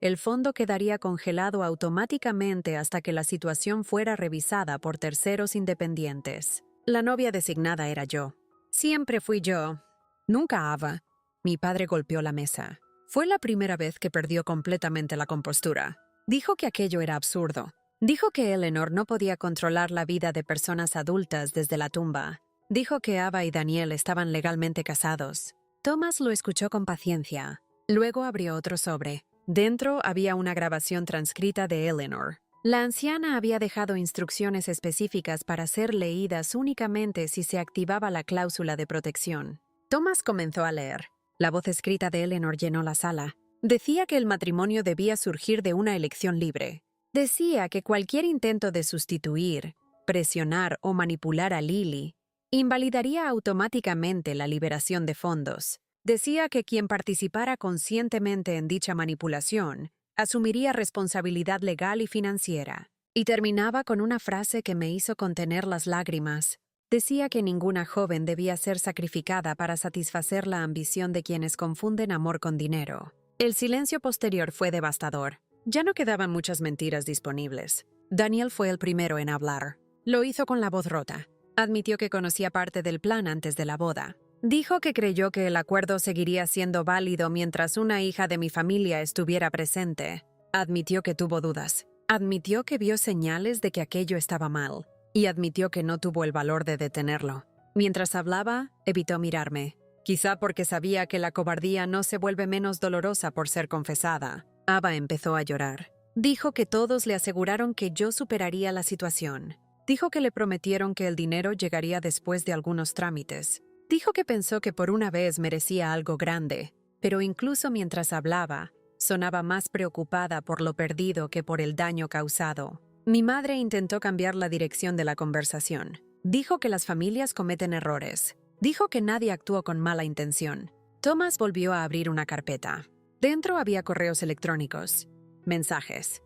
el fondo quedaría congelado automáticamente hasta que la situación fuera revisada por terceros independientes. La novia designada era yo. Siempre fui yo. Nunca Ava. Mi padre golpeó la mesa. Fue la primera vez que perdió completamente la compostura. Dijo que aquello era absurdo. Dijo que Eleanor no podía controlar la vida de personas adultas desde la tumba. Dijo que Ava y Daniel estaban legalmente casados. Thomas lo escuchó con paciencia. Luego abrió otro sobre. Dentro había una grabación transcrita de Eleanor. La anciana había dejado instrucciones específicas para ser leídas únicamente si se activaba la cláusula de protección. Thomas comenzó a leer. La voz escrita de Eleanor llenó la sala. Decía que el matrimonio debía surgir de una elección libre. Decía que cualquier intento de sustituir, presionar o manipular a Lily invalidaría automáticamente la liberación de fondos. Decía que quien participara conscientemente en dicha manipulación asumiría responsabilidad legal y financiera. Y terminaba con una frase que me hizo contener las lágrimas. Decía que ninguna joven debía ser sacrificada para satisfacer la ambición de quienes confunden amor con dinero. El silencio posterior fue devastador. Ya no quedaban muchas mentiras disponibles. Daniel fue el primero en hablar. Lo hizo con la voz rota. Admitió que conocía parte del plan antes de la boda. Dijo que creyó que el acuerdo seguiría siendo válido mientras una hija de mi familia estuviera presente. Admitió que tuvo dudas. Admitió que vio señales de que aquello estaba mal. Y admitió que no tuvo el valor de detenerlo. Mientras hablaba, evitó mirarme. Quizá porque sabía que la cobardía no se vuelve menos dolorosa por ser confesada. Ava empezó a llorar. Dijo que todos le aseguraron que yo superaría la situación. Dijo que le prometieron que el dinero llegaría después de algunos trámites. Dijo que pensó que por una vez merecía algo grande, pero incluso mientras hablaba, sonaba más preocupada por lo perdido que por el daño causado. Mi madre intentó cambiar la dirección de la conversación. Dijo que las familias cometen errores. Dijo que nadie actuó con mala intención. Thomas volvió a abrir una carpeta. Dentro había correos electrónicos, mensajes,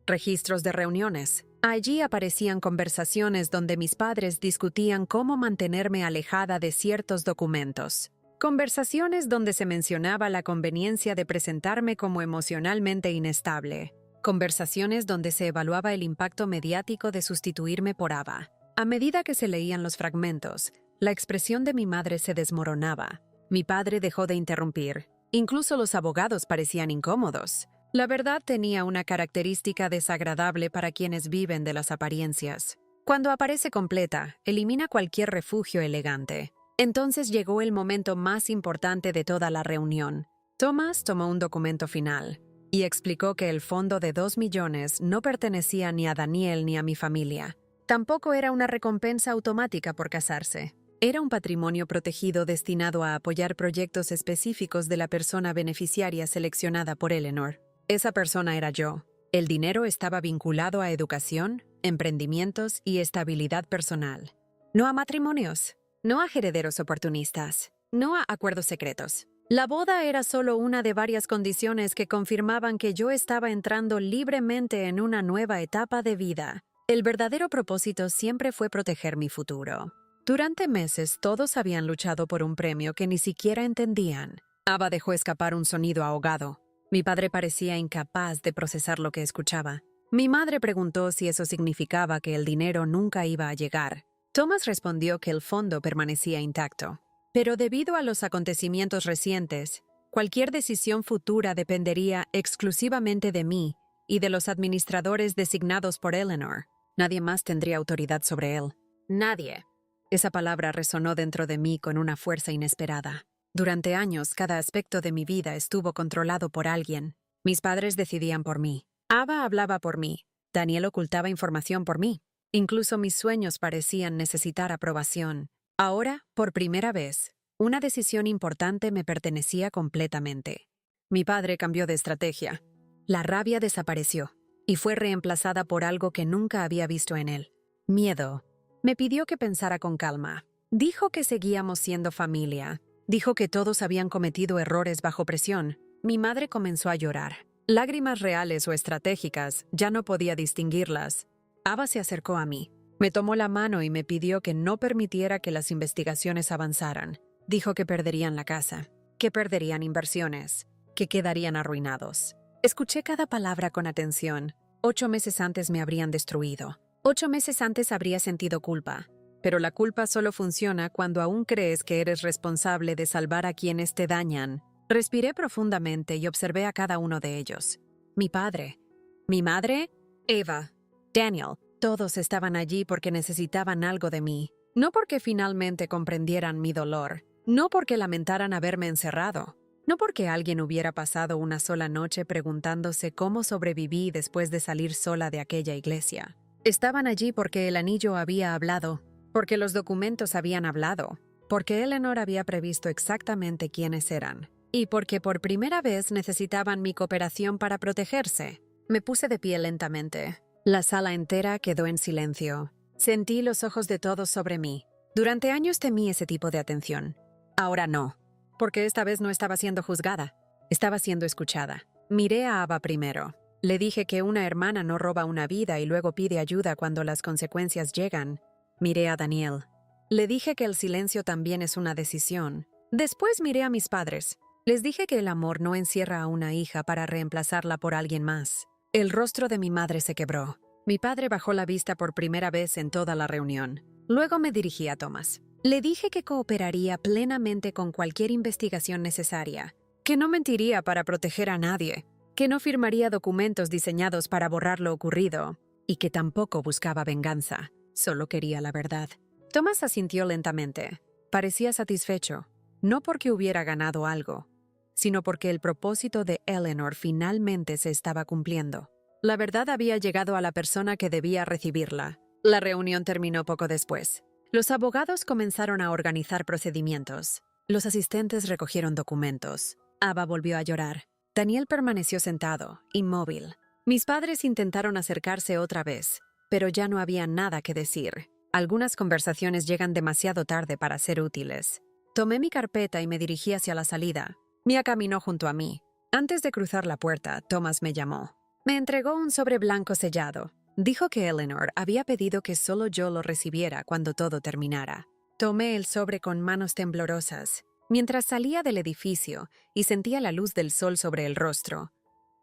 registros de reuniones. Allí aparecían conversaciones donde mis padres discutían cómo mantenerme alejada de ciertos documentos. Conversaciones donde se mencionaba la conveniencia de presentarme como emocionalmente inestable. Conversaciones donde se evaluaba el impacto mediático de sustituirme por Ava. A medida que se leían los fragmentos, la expresión de mi madre se desmoronaba. Mi padre dejó de interrumpir. Incluso los abogados parecían incómodos. La verdad tenía una característica desagradable para quienes viven de las apariencias. Cuando aparece completa, elimina cualquier refugio elegante. Entonces llegó el momento más importante de toda la reunión. Thomas tomó un documento final y explicó que el fondo de 2 millones no pertenecía ni a Daniel ni a mi familia. Tampoco era una recompensa automática por casarse. Era un patrimonio protegido destinado a apoyar proyectos específicos de la persona beneficiaria seleccionada por Eleanor. Esa persona era yo. El dinero estaba vinculado a educación, emprendimientos y estabilidad personal. No a matrimonios, no a herederos oportunistas, no a acuerdos secretos. La boda era solo una de varias condiciones que confirmaban que yo estaba entrando libremente en una nueva etapa de vida. El verdadero propósito siempre fue proteger mi futuro. Durante meses todos habían luchado por un premio que ni siquiera entendían. Ava dejó escapar un sonido ahogado. Mi padre parecía incapaz de procesar lo que escuchaba. Mi madre preguntó si eso significaba que el dinero nunca iba a llegar. Thomas respondió que el fondo permanecía intacto. Pero debido a los acontecimientos recientes, cualquier decisión futura dependería exclusivamente de mí y de los administradores designados por Eleanor. Nadie más tendría autoridad sobre él. Nadie. Esa palabra resonó dentro de mí con una fuerza inesperada. Durante años, cada aspecto de mi vida estuvo controlado por alguien. Mis padres decidían por mí. Ava hablaba por mí. Daniel ocultaba información por mí. Incluso mis sueños parecían necesitar aprobación. Ahora, por primera vez, una decisión importante me pertenecía completamente. Mi padre cambió de estrategia. La rabia desapareció y fue reemplazada por algo que nunca había visto en él. Miedo. Me pidió que pensara con calma. Dijo que seguíamos siendo familia. Dijo que todos habían cometido errores bajo presión. Mi madre comenzó a llorar. Lágrimas reales o estratégicas, ya no podía distinguirlas. Ava se acercó a mí. Me tomó la mano y me pidió que no permitiera que las investigaciones avanzaran. Dijo que perderían la casa, que perderían inversiones, que quedarían arruinados. Escuché cada palabra con atención. 8 meses antes me habrían destruido. 8 meses antes habría sentido culpa. Pero la culpa solo funciona cuando aún crees que eres responsable de salvar a quienes te dañan. Respiré profundamente y observé a cada uno de ellos. Mi padre, mi madre, Eva, Daniel, todos estaban allí porque necesitaban algo de mí. No porque finalmente comprendieran mi dolor. No porque lamentaran haberme encerrado. No porque alguien hubiera pasado una sola noche preguntándose cómo sobreviví después de salir sola de aquella iglesia. Estaban allí porque el anillo había hablado, porque los documentos habían hablado, porque Eleanor había previsto exactamente quiénes eran, y porque por primera vez necesitaban mi cooperación para protegerse. Me puse de pie lentamente. La sala entera quedó en silencio. Sentí los ojos de todos sobre mí. Durante años temí ese tipo de atención. Ahora no. Porque esta vez no estaba siendo juzgada, estaba siendo escuchada. Miré a Ava primero. Le dije que una hermana no roba una vida y luego pide ayuda cuando las consecuencias llegan. Miré a Daniel. Le dije que el silencio también es una decisión. Después miré a mis padres. Les dije que el amor no encierra a una hija para reemplazarla por alguien más. El rostro de mi madre se quebró. Mi padre bajó la vista por primera vez en toda la reunión. Luego me dirigí a Thomas. Le dije que cooperaría plenamente con cualquier investigación necesaria, que no mentiría para proteger a nadie, que no firmaría documentos diseñados para borrar lo ocurrido y que tampoco buscaba venganza, solo quería la verdad. Thomas asintió lentamente. Parecía satisfecho, no porque hubiera ganado algo, sino porque el propósito de Eleanor finalmente se estaba cumpliendo. La verdad había llegado a la persona que debía recibirla. La reunión terminó poco después. Los abogados comenzaron a organizar procedimientos. Los asistentes recogieron documentos. Ava volvió a llorar. Daniel permaneció sentado, inmóvil. Mis padres intentaron acercarse otra vez, pero ya no había nada que decir. Algunas conversaciones llegan demasiado tarde para ser útiles. Tomé mi carpeta y me dirigí hacia la salida. Mia caminó junto a mí. Antes de cruzar la puerta, Thomas me llamó. Me entregó un sobre blanco sellado. Dijo que Eleanor había pedido que solo yo lo recibiera cuando todo terminara. Tomé el sobre con manos temblorosas. Mientras salía del edificio y sentía la luz del sol sobre el rostro,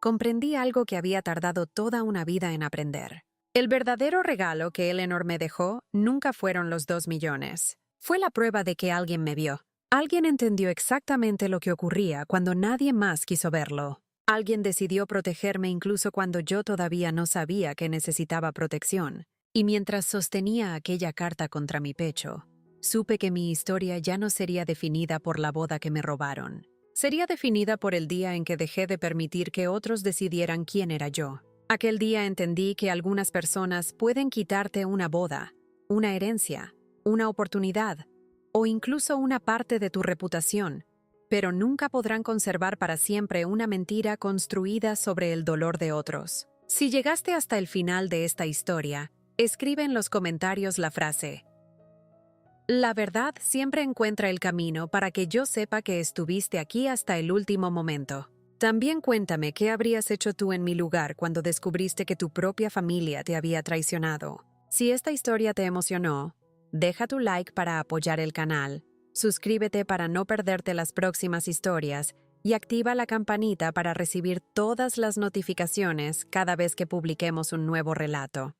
comprendí algo que había tardado toda una vida en aprender. El verdadero regalo que Eleanor me dejó nunca fueron los 2 millones. Fue la prueba de que alguien me vio. Alguien entendió exactamente lo que ocurría cuando nadie más quiso verlo. Alguien decidió protegerme incluso cuando yo todavía no sabía que necesitaba protección. Y mientras sostenía aquella carta contra mi pecho, supe que mi historia ya no sería definida por la boda que me robaron. Sería definida por el día en que dejé de permitir que otros decidieran quién era yo. Aquel día entendí que algunas personas pueden quitarte una boda, una herencia, una oportunidad o incluso una parte de tu reputación, pero nunca podrán conservar para siempre una mentira construida sobre el dolor de otros. Si llegaste hasta el final de esta historia, escribe en los comentarios la frase: "La verdad siempre encuentra el camino para que yo sepa que estuviste aquí hasta el último momento". También cuéntame qué habrías hecho tú en mi lugar cuando descubriste que tu propia familia te había traicionado. Si esta historia te emocionó, deja tu like para apoyar el canal. Suscríbete para no perderte las próximas historias y activa la campanita para recibir todas las notificaciones cada vez que publiquemos un nuevo relato.